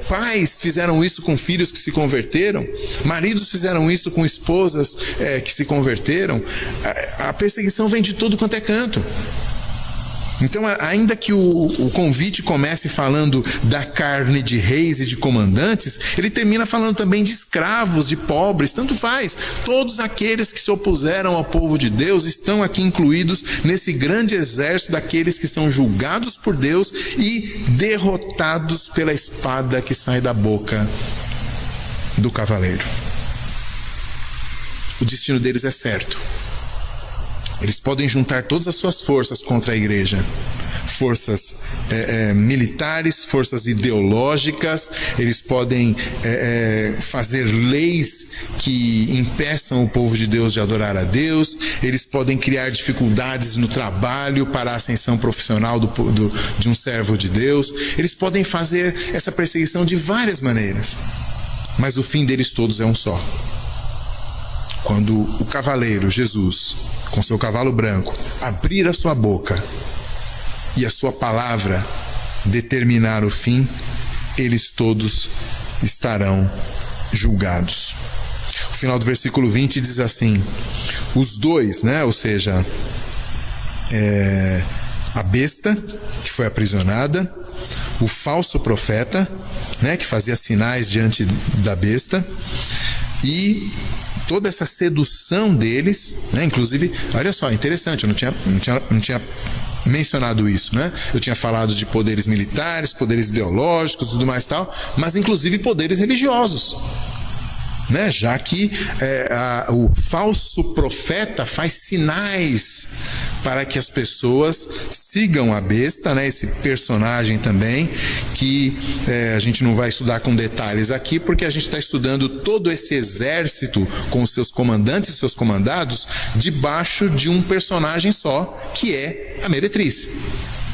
pais fizeram isso com filhos que se converteram, maridos fizeram isso com esposas que se converteram. A perseguição vem de tudo quanto é canto. Então, ainda que o convite comece falando da carne de reis e de comandantes, ele termina falando também de escravos, de pobres, tanto faz. Todos aqueles que se opuseram ao povo de Deus estão aqui incluídos nesse grande exército daqueles que são julgados por Deus e derrotados pela espada que sai da boca do cavaleiro. O destino deles é certo. Eles podem juntar todas as suas forças contra a igreja, forças militares, forças ideológicas, eles podem fazer leis que impeçam o povo de Deus de adorar a Deus, eles podem criar dificuldades no trabalho para a ascensão profissional de um servo de Deus, eles podem fazer essa perseguição de várias maneiras, mas o fim deles todos é um só. Quando o cavaleiro, Jesus, com seu cavalo branco, abrir a sua boca e a sua palavra determinar o fim, eles todos estarão julgados. O final do versículo 20 diz assim: os dois, né, ou seja, a besta que foi aprisionada, o falso profeta, né, que fazia sinais diante da besta, e toda essa sedução deles, né? Inclusive, olha só, interessante, eu não tinha mencionado isso, né? Eu tinha falado de poderes militares, poderes ideológicos, tudo mais tal, mas inclusive poderes religiosos, né? Já que o falso profeta faz sinais para que as pessoas sigam a besta, né? Esse personagem também, que a gente não vai estudar com detalhes aqui, porque a gente está estudando todo esse exército com os seus comandantes e seus comandados debaixo de um personagem só, que é a meretriz.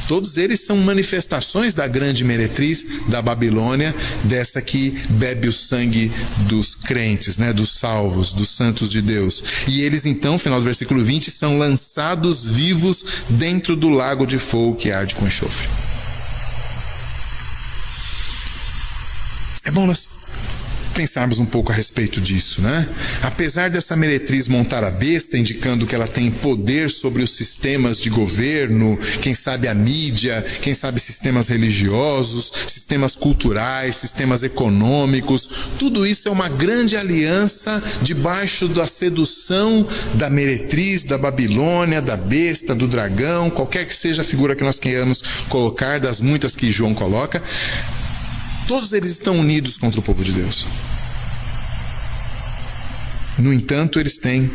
Todos eles são manifestações da grande meretriz da Babilônia, dessa que bebe o sangue dos crentes, né, dos salvos, dos santos de Deus. E eles então, final do versículo 20, são lançados vivos dentro do lago de fogo que arde com enxofre. É bom nós pensarmos um pouco a respeito disso, né? Apesar dessa meretriz montar a besta, indicando que ela tem poder sobre os sistemas de governo, quem sabe a mídia, quem sabe sistemas religiosos, sistemas culturais, sistemas econômicos, tudo isso é uma grande aliança debaixo da sedução da meretriz, da Babilônia, da besta, do dragão, qualquer que seja a figura que nós queiramos colocar, das muitas que João coloca. Todos eles estão unidos contra o povo de Deus. No entanto, eles têm,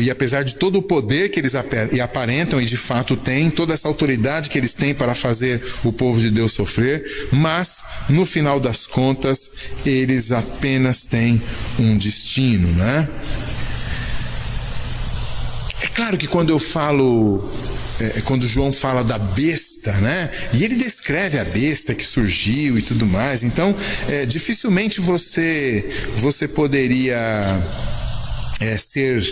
e apesar de todo o poder que eles aparentam, e de fato têm, toda essa autoridade que eles têm para fazer o povo de Deus sofrer, mas, no final das contas, eles apenas têm um destino, né? É claro que quando eu falo... quando João fala da besta, né? E ele descreve a besta que surgiu e tudo mais. Então, dificilmente você poderia ser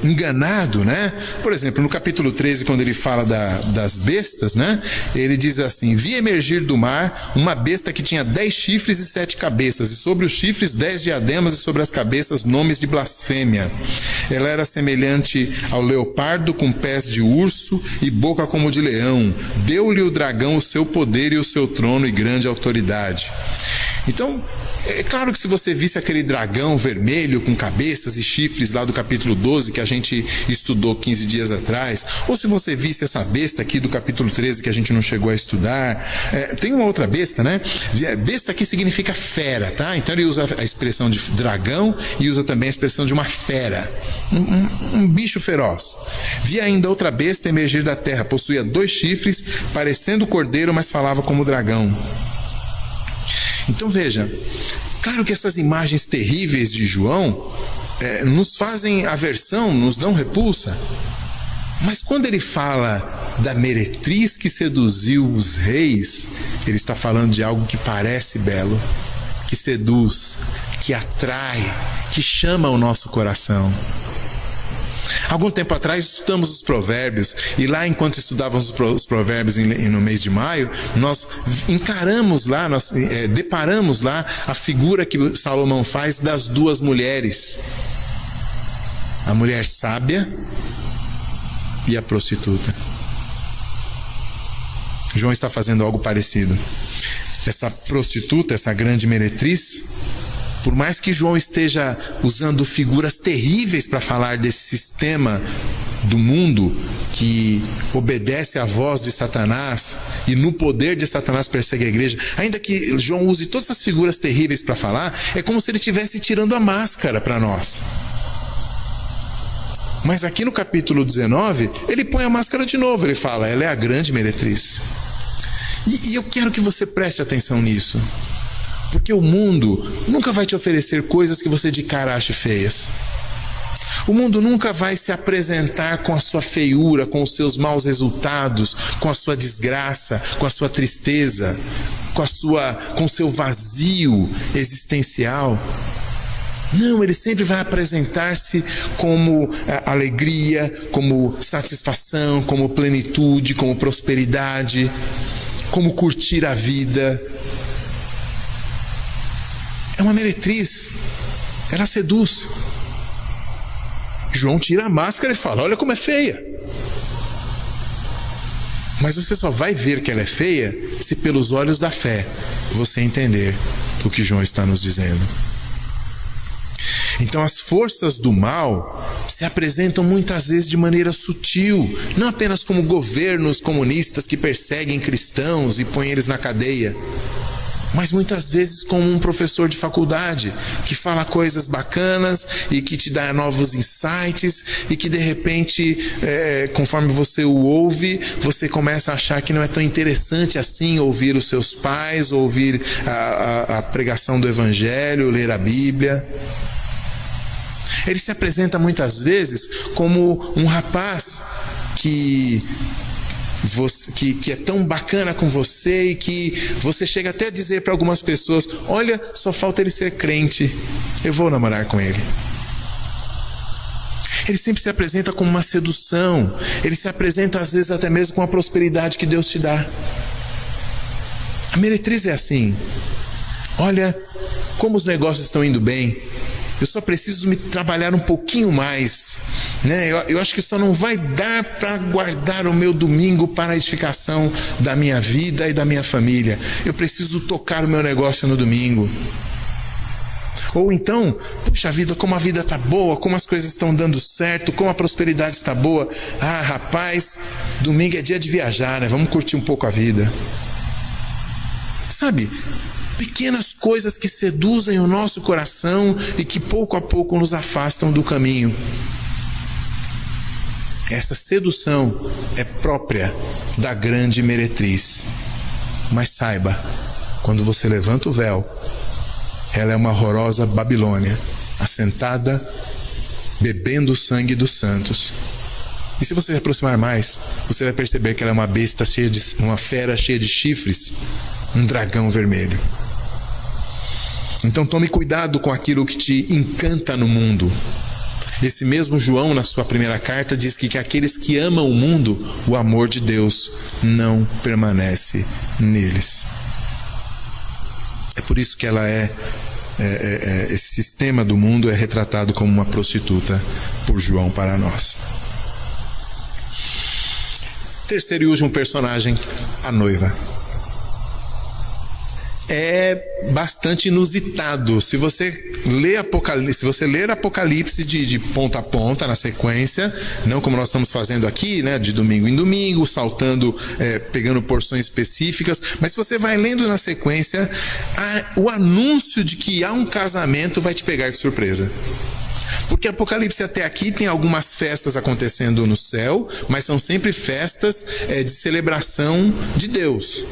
enganado, né? Por exemplo, no capítulo 13, quando ele fala das bestas, né? Ele diz assim: vi emergir do mar uma besta que tinha 10 chifres e 7 cabeças, e sobre os chifres 10 diademas, e sobre as cabeças nomes de blasfêmia. Ela era semelhante ao leopardo, com pés de urso e boca como de leão. Deu-lhe o dragão o seu poder e o seu trono e grande autoridade. Então, é claro que se você visse aquele dragão vermelho com cabeças e chifres lá do capítulo 12, que a gente estudou 15 dias atrás, ou se você visse essa besta aqui do capítulo 13, que a gente não chegou a estudar, tem uma outra besta, né? Besta aqui significa fera, tá? Então ele usa a expressão de dragão e usa também a expressão de uma fera, um bicho feroz. Vi ainda outra besta emergir da terra, possuía 2 chifres, parecendo cordeiro, mas falava como dragão. Então veja, claro que essas imagens terríveis de João nos fazem aversão, nos dão repulsa. Mas quando ele fala da meretriz que seduziu os reis, ele está falando de algo que parece belo, que seduz, que atrai, que chama o nosso coração. Algum tempo atrás estudamos os provérbios, e lá, enquanto estudávamos os provérbios no mês de maio, nós encaramos lá, nós deparamos lá a figura que Salomão faz das 2 mulheres: a mulher sábia e a prostituta. João está fazendo algo parecido. Essa prostituta, essa grande meretriz, por mais que João esteja usando figuras terríveis para falar desse sistema do mundo que obedece à voz de Satanás e no poder de Satanás persegue a igreja, ainda que João use todas essas figuras terríveis para falar, é como se ele estivesse tirando a máscara para nós. Mas aqui no capítulo 19, ele põe a máscara de novo, ele fala: ela é a grande meretriz. E eu quero que você preste atenção nisso. Porque o mundo nunca vai te oferecer coisas que você de cara ache feias. O mundo nunca vai se apresentar com a sua feiura, com os seus maus resultados, com a sua desgraça, com a sua tristeza, com o seu vazio existencial. Não, ele sempre vai apresentar-se como alegria, como satisfação, como plenitude, como prosperidade, como curtir a vida. É uma meretriz, ela seduz. João tira a máscara e fala: olha como é feia. Mas você só vai ver que ela é feia se pelos olhos da fé você entender o que João está nos dizendo. Então as forças do mal se apresentam muitas vezes de maneira sutil, não apenas como governos comunistas que perseguem cristãos e põem eles na cadeia, mas muitas vezes como um professor de faculdade que fala coisas bacanas e que te dá novos insights e que de repente, conforme você o ouve, você começa a achar que não é tão interessante assim ouvir os seus pais, ouvir a pregação do Evangelho, ler a Bíblia. Ele se apresenta muitas vezes como um rapaz que é tão bacana com você e que você chega até a dizer para algumas pessoas: olha, só falta ele ser crente, eu vou namorar com ele. Ele sempre se apresenta como uma sedução, ele se apresenta às vezes até mesmo com a prosperidade que Deus te dá. A meretriz é assim: olha como os negócios estão indo bem, eu só preciso me trabalhar um pouquinho mais, né? Eu acho que só não vai dar para guardar o meu domingo para a edificação da minha vida e da minha família. Eu preciso tocar o meu negócio no domingo. Ou então, puxa vida, como a vida está boa, como as coisas estão dando certo, como a prosperidade está boa. Ah, rapaz, domingo é dia de viajar, né? Vamos curtir um pouco a vida. Sabe? Pequenas coisas que seduzem o nosso coração e que pouco a pouco nos afastam do caminho. Essa sedução é própria da grande meretriz. Mas saiba, quando você levanta o véu, ela é uma horrorosa Babilônia, assentada, bebendo o sangue dos santos. E se você se aproximar mais, você vai perceber que ela é uma besta uma fera cheia de chifres, um dragão vermelho. Então tome cuidado com aquilo que te encanta no mundo. Esse mesmo João, na sua primeira carta, diz que aqueles que amam o mundo, o amor de Deus não permanece neles. É por isso que ela esse sistema do mundo é retratado como uma prostituta por João para nós. Terceiro e último personagem, a noiva. É bastante inusitado. Se você ler Apocalipse de ponta a ponta, na sequência, não como nós estamos fazendo aqui, né, de domingo em domingo, saltando, pegando porções específicas, mas se você vai lendo na sequência, o anúncio de que há um casamento vai te pegar de surpresa. Porque Apocalipse até aqui tem algumas festas acontecendo no céu, mas são sempre festas de celebração de Deus.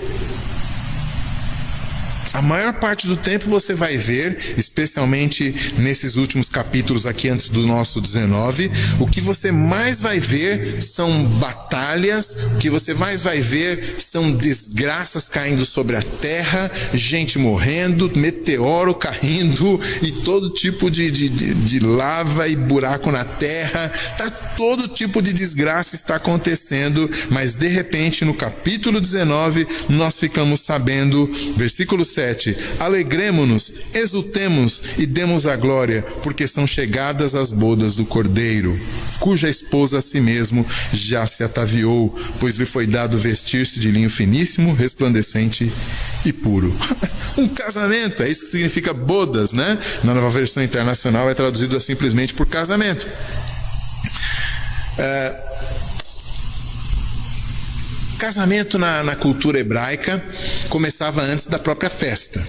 A maior parte do tempo você vai ver, especialmente nesses últimos capítulos aqui antes do nosso 19, o que você mais vai ver são batalhas, o que você mais vai ver são desgraças caindo sobre a terra, gente morrendo, meteoro caindo e todo tipo de lava e buraco na terra, todo tipo de desgraça está acontecendo, mas de repente no capítulo 19 nós ficamos sabendo, versículo 7, alegremo-nos, exultemos e demos a glória, porque são chegadas as bodas do Cordeiro, cuja esposa a si mesmo já se ataviou, pois lhe foi dado vestir-se de linho finíssimo, resplandecente e puro. Um casamento, é isso que significa bodas, né? Na Nova Versão Internacional é traduzido simplesmente por casamento. Casamento na cultura hebraica começava antes da própria festa.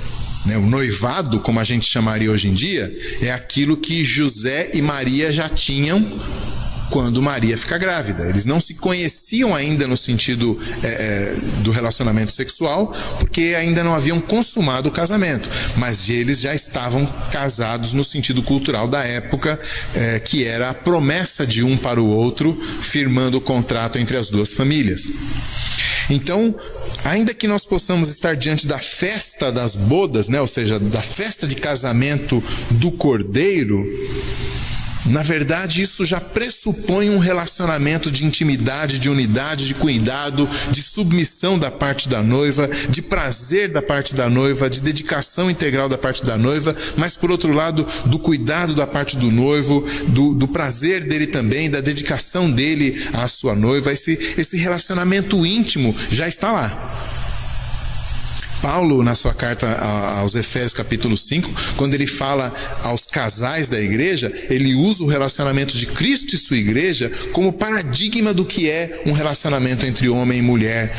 O noivado, como a gente chamaria hoje em dia, é aquilo que José e Maria já tinham quando Maria fica grávida. Eles não se conheciam ainda no sentido do relacionamento sexual, porque ainda não haviam consumado o casamento, mas eles já estavam casados no sentido cultural da época, que era a promessa de um para o outro, firmando o contrato entre as duas famílias. Então, ainda que nós possamos estar diante da festa das bodas, ou seja, da festa de casamento do Cordeiro, na verdade, isso já pressupõe um relacionamento de intimidade, de unidade, de cuidado, de submissão da parte da noiva, de prazer da parte da noiva, de dedicação integral da parte da noiva, mas, por outro lado, do cuidado da parte do noivo, do prazer dele também, da dedicação dele à sua noiva. Esse relacionamento íntimo já está lá. Paulo, na sua carta aos Efésios, capítulo 5, quando ele fala aos casais da igreja, ele usa o relacionamento de Cristo e sua igreja como paradigma do que é um relacionamento entre homem e mulher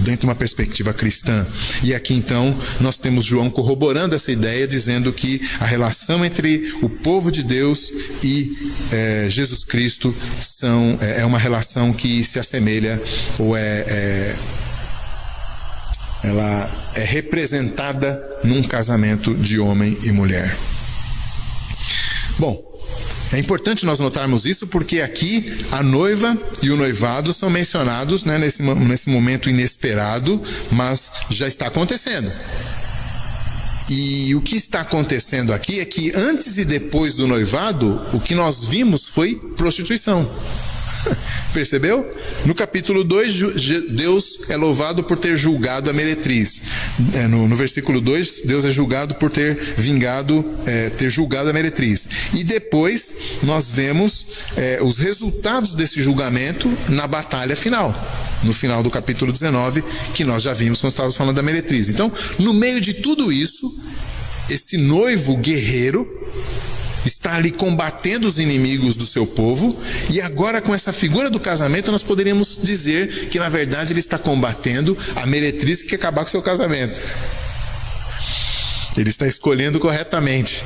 dentro de uma perspectiva cristã. E aqui então nós temos João corroborando essa ideia, dizendo que a relação entre o povo de Deus e Jesus Cristo é uma relação que se assemelha ou ela é representada num casamento de homem e mulher. Bom, é importante nós notarmos isso porque aqui a noiva e o noivado são mencionados, nesse momento inesperado, mas já está acontecendo. E o que está acontecendo aqui é que antes e depois do noivado, o que nós vimos foi prostituição. Percebeu? No capítulo 2, Deus é louvado por ter julgado a meretriz. No versículo 2, Deus é julgado por ter julgado a meretriz. E depois nós vemos os resultados desse julgamento na batalha final. No final do capítulo 19, que nós já vimos quando estávamos falando da meretriz. Então, no meio de tudo isso, esse noivo guerreiro está ali combatendo os inimigos do seu povo, e agora com essa figura do casamento nós poderíamos dizer que na verdade ele está combatendo a meretriz que quer acabar com o seu casamento. Ele está escolhendo corretamente.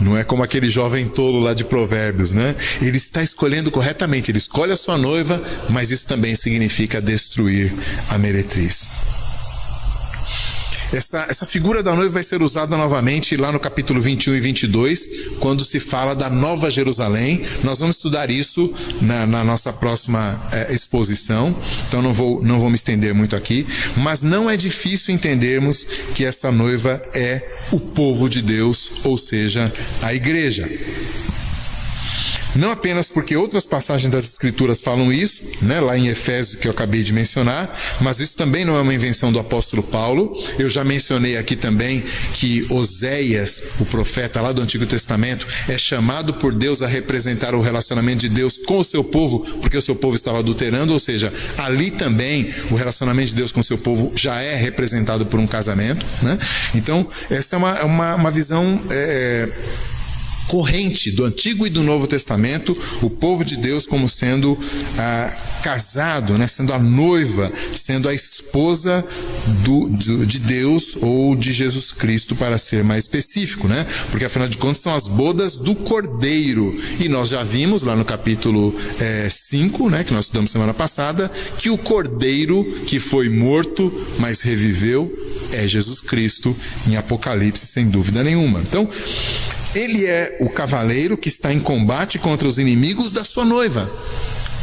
Não é como aquele jovem tolo lá de Provérbios, né? Ele está escolhendo corretamente, ele escolhe a sua noiva, mas isso também significa destruir a meretriz. Essa figura da noiva vai ser usada novamente lá no capítulo 21 e 22, quando se fala da Nova Jerusalém. Nós vamos estudar isso na nossa próxima exposição, então não vou me estender muito aqui, mas não é difícil entendermos que essa noiva é o povo de Deus, ou seja, a igreja. Não apenas porque outras passagens das Escrituras falam isso, né, lá em Efésios, que eu acabei de mencionar, mas isso também não é uma invenção do apóstolo Paulo. Eu já mencionei aqui também que Oséias, o profeta lá do Antigo Testamento, é chamado por Deus a representar o relacionamento de Deus com o seu povo, porque o seu povo estava adulterando, ou seja, ali também o relacionamento de Deus com o seu povo já é representado por um casamento, né? Então, essa é uma visão corrente do Antigo e do Novo Testamento, o povo de Deus como sendo casado, né? Sendo a noiva, sendo a esposa de Deus ou de Jesus Cristo, para ser mais específico, né? Porque afinal de contas são as bodas do Cordeiro, e nós já vimos lá no capítulo 5, né, que nós estudamos semana passada, que o Cordeiro que foi morto, mas reviveu, é Jesus Cristo, em Apocalipse, sem dúvida nenhuma. Então, ele é o cavaleiro que está em combate contra os inimigos da sua noiva,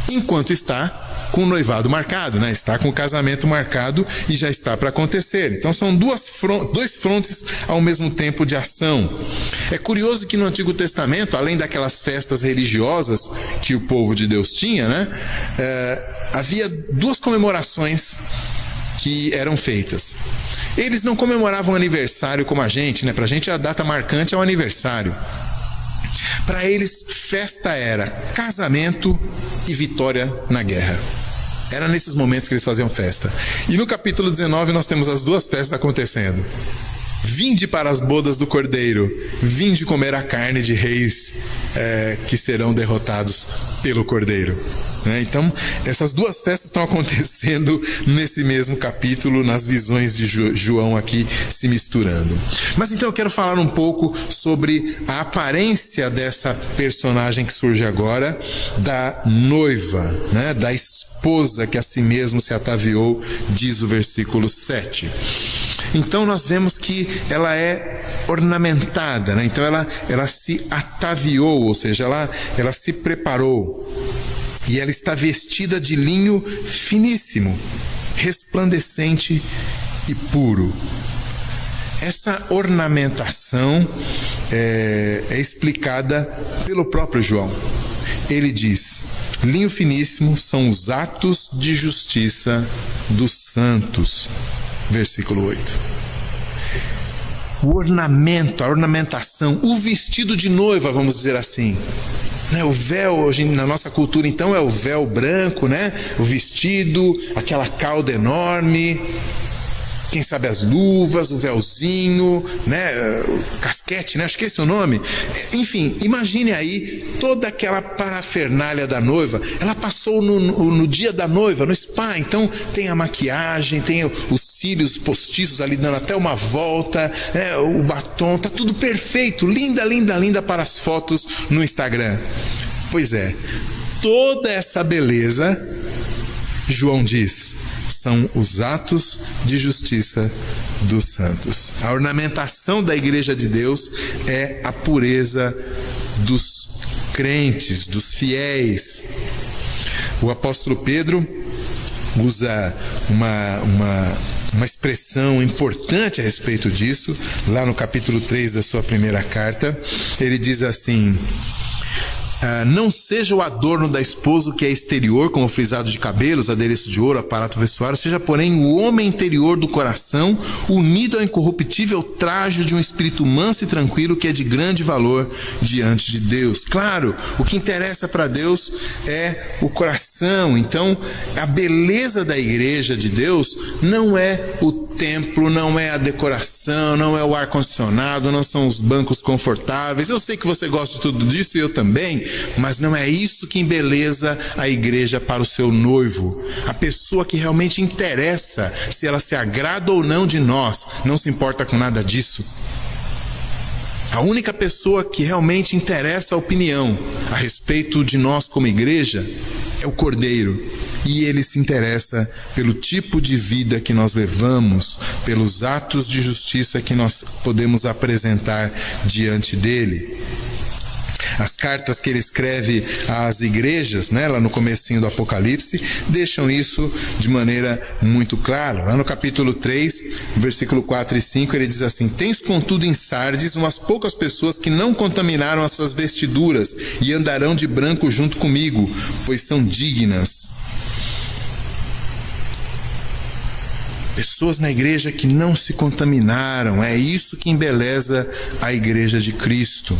enquanto está com o noivado marcado, né? Está com o casamento marcado e já está para acontecer. Então são dois frontes ao mesmo tempo de ação. É curioso que no Antigo Testamento, além daquelas festas religiosas que o povo de Deus tinha, né, havia duas comemorações que eram feitas. Eles não comemoravam aniversário como a gente, né? Pra gente a data marcante é o aniversário. Para eles, festa era casamento e vitória na guerra. Era nesses momentos que eles faziam festa. E no capítulo 19 nós temos as duas festas acontecendo. Vinde para as bodas do Cordeiro, vinde comer a carne de reis que serão derrotados pelo Cordeiro. Então, essas duas festas estão acontecendo nesse mesmo capítulo, nas visões de João aqui se misturando. Mas então eu quero falar um pouco sobre a aparência dessa personagem que surge agora, da noiva, né? Da esposa que a si mesmo se ataviou, diz o versículo 7. Então nós vemos que ela é ornamentada, né? Então ela se ataviou, ou seja, ela se preparou. E ela está vestida de linho finíssimo, resplandecente e puro. Essa ornamentação é explicada pelo próprio João. Ele diz: linho finíssimo são os atos de justiça dos santos. Versículo 8. O ornamento, a ornamentação, o vestido de noiva, vamos dizer assim. O véu, hoje na nossa cultura então, é o véu branco, né? O vestido, aquela cauda enorme, quem sabe as luvas, o véuzinho, né? O casquete, né? Acho que esse é o nome. Enfim, imagine aí toda aquela parafernália da noiva. Ela passou no dia da noiva, no spa, então tem a maquiagem, tem os cílios postiços ali dando até uma volta, né? O batom, tá tudo perfeito, linda, linda, linda para as fotos no Instagram. Pois é, toda essa beleza, João diz, são os atos de justiça dos santos. A ornamentação da igreja de Deus é a pureza dos crentes, dos fiéis. O apóstolo Pedro usa uma expressão importante a respeito disso, lá no capítulo 3 da sua primeira carta. Ele diz assim: não seja o adorno da esposa que é exterior, como frisado de cabelos, adereço de ouro, aparato vestuário, seja porém o homem interior do coração, unido ao incorruptível trajo de um espírito manso e tranquilo, que é de grande valor diante de Deus. Claro, o que interessa para Deus é o coração. Então, a beleza da igreja de Deus não é o templo, não é a decoração, não é o ar-condicionado, não são os bancos confortáveis. Eu sei que você gosta de tudo disso e eu também, mas não é isso que embeleza a igreja para o seu noivo. A pessoa que realmente interessa se ela se agrada ou não de nós, não se importa com nada disso. A única pessoa que realmente interessa a opinião a respeito de nós como igreja é o Cordeiro. E ele se interessa pelo tipo de vida que nós levamos, pelos atos de justiça que nós podemos apresentar diante dele. As cartas que ele escreve às igrejas, né, lá no comecinho do Apocalipse, deixam isso de maneira muito clara. Lá no capítulo 3, versículo 4 e 5, ele diz assim: tens contudo em Sardes umas poucas pessoas que não contaminaram as suas vestiduras e andarão de branco junto comigo, pois são dignas. Pessoas na igreja que não se contaminaram, é isso que embeleza a igreja de Cristo.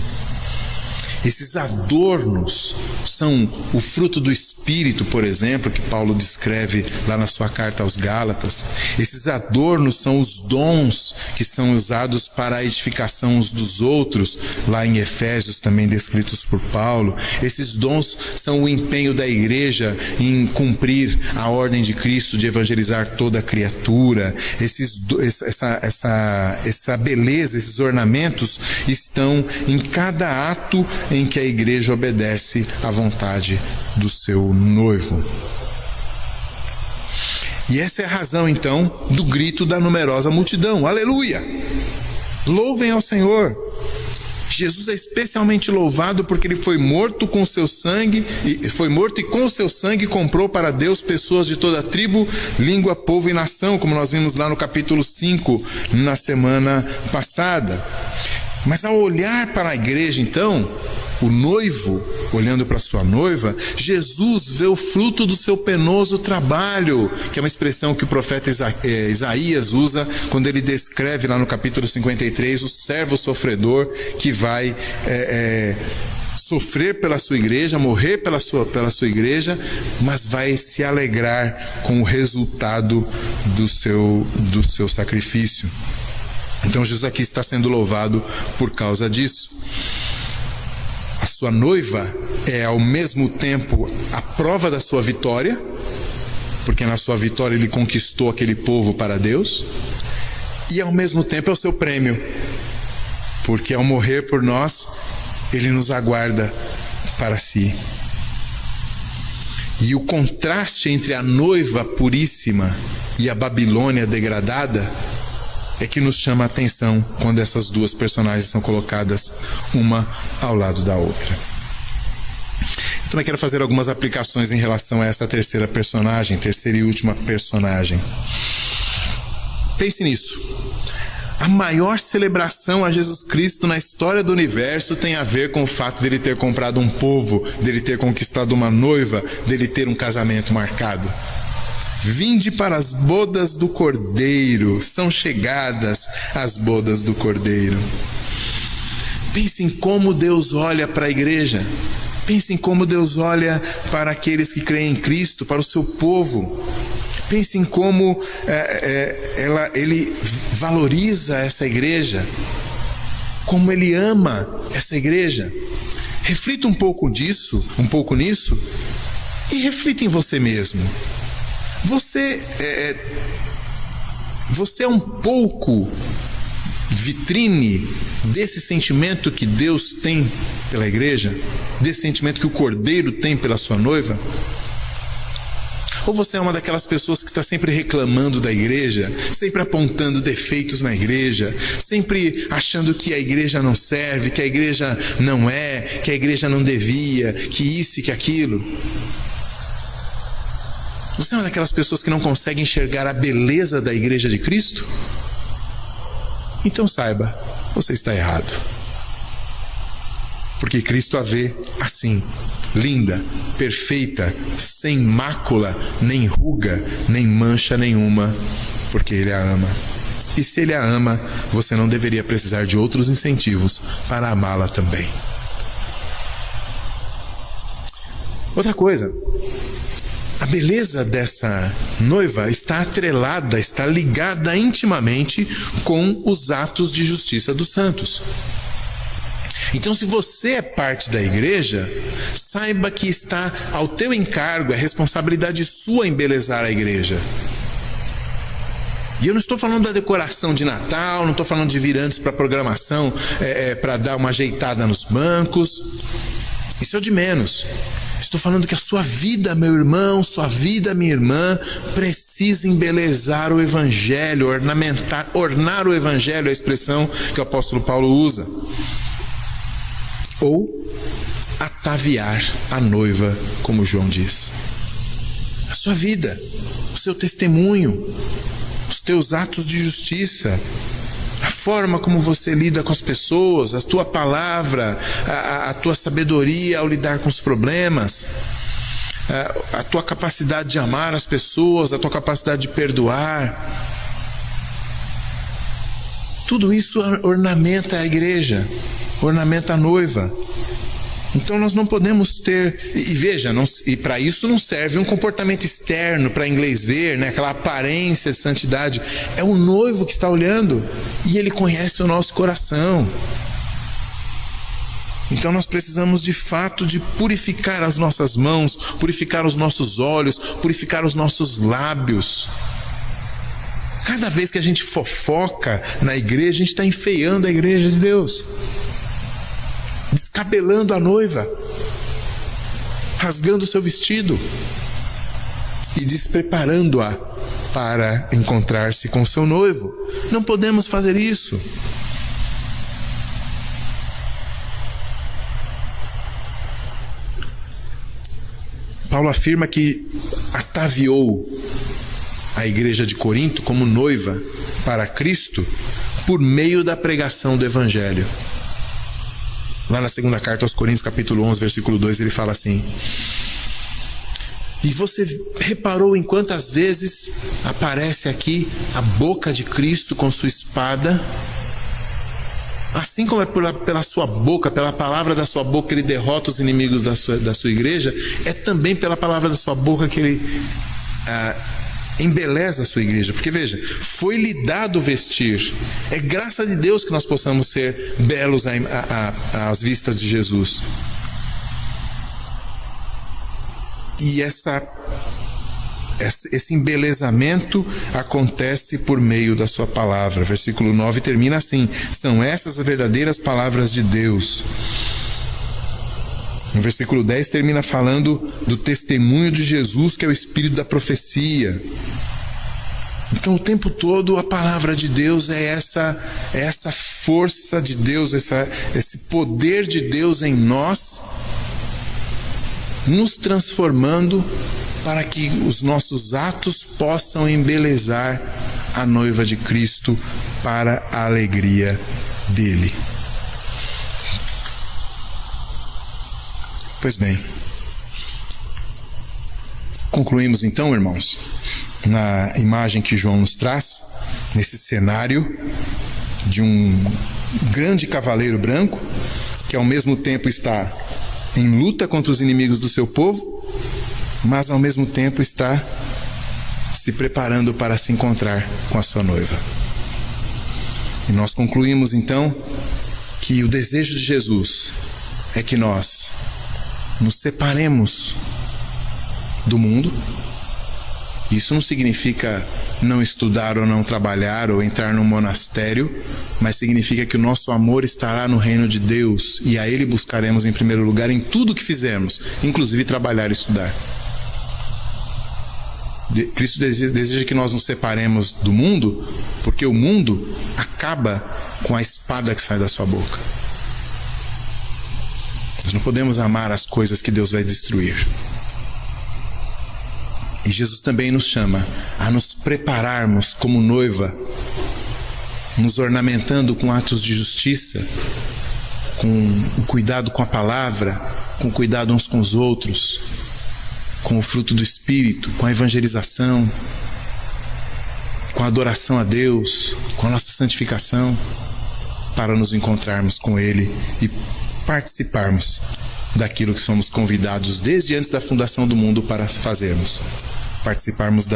Esses adornos são o fruto do Espírito, por exemplo, que Paulo descreve lá na sua carta aos Gálatas. Esses adornos são os dons que são usados para a edificação uns dos outros, lá em Efésios, também descritos por Paulo. Esses dons são o empenho da igreja em cumprir a ordem de Cristo de evangelizar toda a criatura. Essa beleza, esses ornamentos estão em cada ato em que a igreja obedece à vontade do seu noivo. E essa é a razão, então, do grito da numerosa multidão: aleluia! Louvem ao Senhor! Jesus é especialmente louvado porque ele foi morto com seu sangue, e com o seu sangue comprou para Deus pessoas de toda tribo, língua, povo e nação, como nós vimos lá no capítulo 5, na semana passada. Mas ao olhar para a igreja, então, o noivo, olhando para sua noiva, Jesus vê o fruto do seu penoso trabalho, que é uma expressão que o profeta Isaías usa quando ele descreve lá no capítulo 53 o servo sofredor que vai sofrer pela sua igreja, morrer pela sua igreja, mas vai se alegrar com o resultado do seu sacrifício. Então Jesus aqui está sendo louvado por causa disso. A sua noiva é ao mesmo tempo a prova da sua vitória, porque na sua vitória ele conquistou aquele povo para Deus, e ao mesmo tempo é o seu prêmio, porque ao morrer por nós, ele nos aguarda para si. E o contraste entre a noiva puríssima e a Babilônia degradada é que nos chama a atenção quando essas duas personagens são colocadas uma ao lado da outra. Eu também quero fazer algumas aplicações em relação a essa terceira e última personagem. Pense nisso. A maior celebração a Jesus Cristo na história do universo tem a ver com o fato dele ter comprado um povo, dele ter conquistado uma noiva, dele ter um casamento marcado. Vinde para as bodas do Cordeiro, são chegadas as bodas do Cordeiro. Pense em como Deus olha para a igreja. Pense em como Deus olha para aqueles que creem em Cristo, para o seu povo. Pense em como ele valoriza essa igreja, como ele ama essa igreja. Reflita um pouco nisso, e reflita em você mesmo. Você é um pouco vitrine desse sentimento que Deus tem pela igreja, desse sentimento que o Cordeiro tem pela sua noiva? Ou você é uma daquelas pessoas que está sempre reclamando da igreja, sempre apontando defeitos na igreja, sempre achando que a igreja não serve, que a igreja não que a igreja não devia, que isso e que aquilo? Você é uma daquelas pessoas que não consegue enxergar a beleza da igreja de Cristo? Então saiba, você está errado. Porque Cristo a vê assim, linda, perfeita, sem mácula, nem ruga, nem mancha nenhuma, porque Ele a ama. E se Ele a ama, você não deveria precisar de outros incentivos para amá-la também. Outra coisa, a beleza dessa noiva está atrelada, está ligada intimamente com os atos de justiça dos santos. Então, se você é parte da igreja, saiba que está ao teu encargo, é responsabilidade sua embelezar a igreja. E eu não estou falando da decoração de Natal, não estou falando de vir antes para a programação, para dar uma ajeitada nos bancos. Isso é o de menos. Estou falando que a sua vida, meu irmão, sua vida, minha irmã, precisa embelezar o Evangelho, ornar o Evangelho, é a expressão que o apóstolo Paulo usa. Ou ataviar a noiva, como João diz. A sua vida, o seu testemunho, os teus atos de justiça, a forma como você lida com as pessoas, a tua palavra, a tua sabedoria ao lidar com os problemas, a tua capacidade de amar as pessoas, a tua capacidade de perdoar. Tudo isso ornamenta a igreja, ornamenta a noiva. Então nós não podemos ter, e veja, e para isso não serve um comportamento externo para inglês ver, né? Aquela aparência de santidade. É o noivo que está olhando e ele conhece o nosso coração. Então nós precisamos de fato de purificar as nossas mãos, purificar os nossos olhos, purificar os nossos lábios. Cada vez que a gente fofoca na igreja, a gente está enfeiando a igreja de Deus, descabelando a noiva, rasgando o seu vestido e despreparando-a para encontrar-se com o seu noivo. Não podemos fazer isso. Paulo afirma que ataviou a igreja de Corinto como noiva para Cristo por meio da pregação do Evangelho. Lá na segunda carta aos Coríntios, capítulo 11, versículo 2, ele fala assim: e você reparou em quantas vezes aparece aqui a boca de Cristo com sua espada? Assim como é pela sua boca, pela palavra da sua boca, ele derrota os inimigos da sua igreja, é também pela palavra da sua boca que ele embeleza a sua igreja. Porque veja, foi lhe dado vestir. É graça de Deus que nós possamos ser belos às vistas de Jesus. E esse embelezamento acontece por meio da sua palavra. Versículo 9 termina assim: são essas as verdadeiras palavras de Deus. No versículo 10 termina falando do testemunho de Jesus, que é o espírito da profecia. Então o tempo todo a palavra de Deus é essa força de Deus, esse poder de Deus em nós, nos transformando para que os nossos atos possam embelezar a noiva de Cristo para a alegria dele. Pois bem, concluímos então, irmãos, na imagem que João nos traz, nesse cenário de um grande cavaleiro branco, que ao mesmo tempo está em luta contra os inimigos do seu povo, mas ao mesmo tempo está se preparando para se encontrar com a sua noiva. E nós concluímos então que o desejo de Jesus é que nós nos separemos do mundo. Isso não significa não estudar ou não trabalhar ou entrar num monastério, mas significa que o nosso amor estará no reino de Deus e a Ele buscaremos em primeiro lugar em tudo que fizermos, inclusive trabalhar e estudar. Cristo deseja que nós nos separemos do mundo, porque o mundo acaba com a espada que sai da sua boca. Nós não podemos amar as coisas que Deus vai destruir. E Jesus também nos chama a nos prepararmos como noiva, nos ornamentando com atos de justiça, com o cuidado com a palavra, com o cuidado uns com os outros, com o fruto do Espírito, com a evangelização, com a adoração a Deus, com a nossa santificação, para nos encontrarmos com Ele e participarmos daquilo que somos convidados desde antes da fundação do mundo para fazermos. Participarmos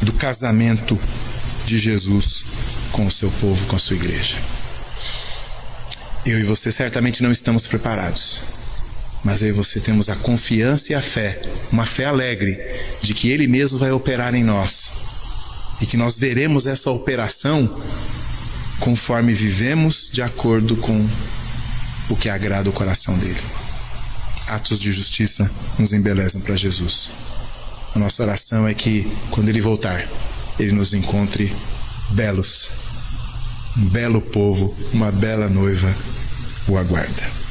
do casamento de Jesus com o seu povo, com a sua igreja. Eu e você certamente não estamos preparados, mas eu e você temos a confiança e a fé, uma fé alegre, de que Ele mesmo vai operar em nós e que nós veremos essa operação conforme vivemos de acordo com o que agrada o coração dele. Atos de justiça nos embelezam para Jesus. A nossa oração é que, quando Ele voltar, Ele nos encontre belos, um belo povo, uma bela noiva o aguarda.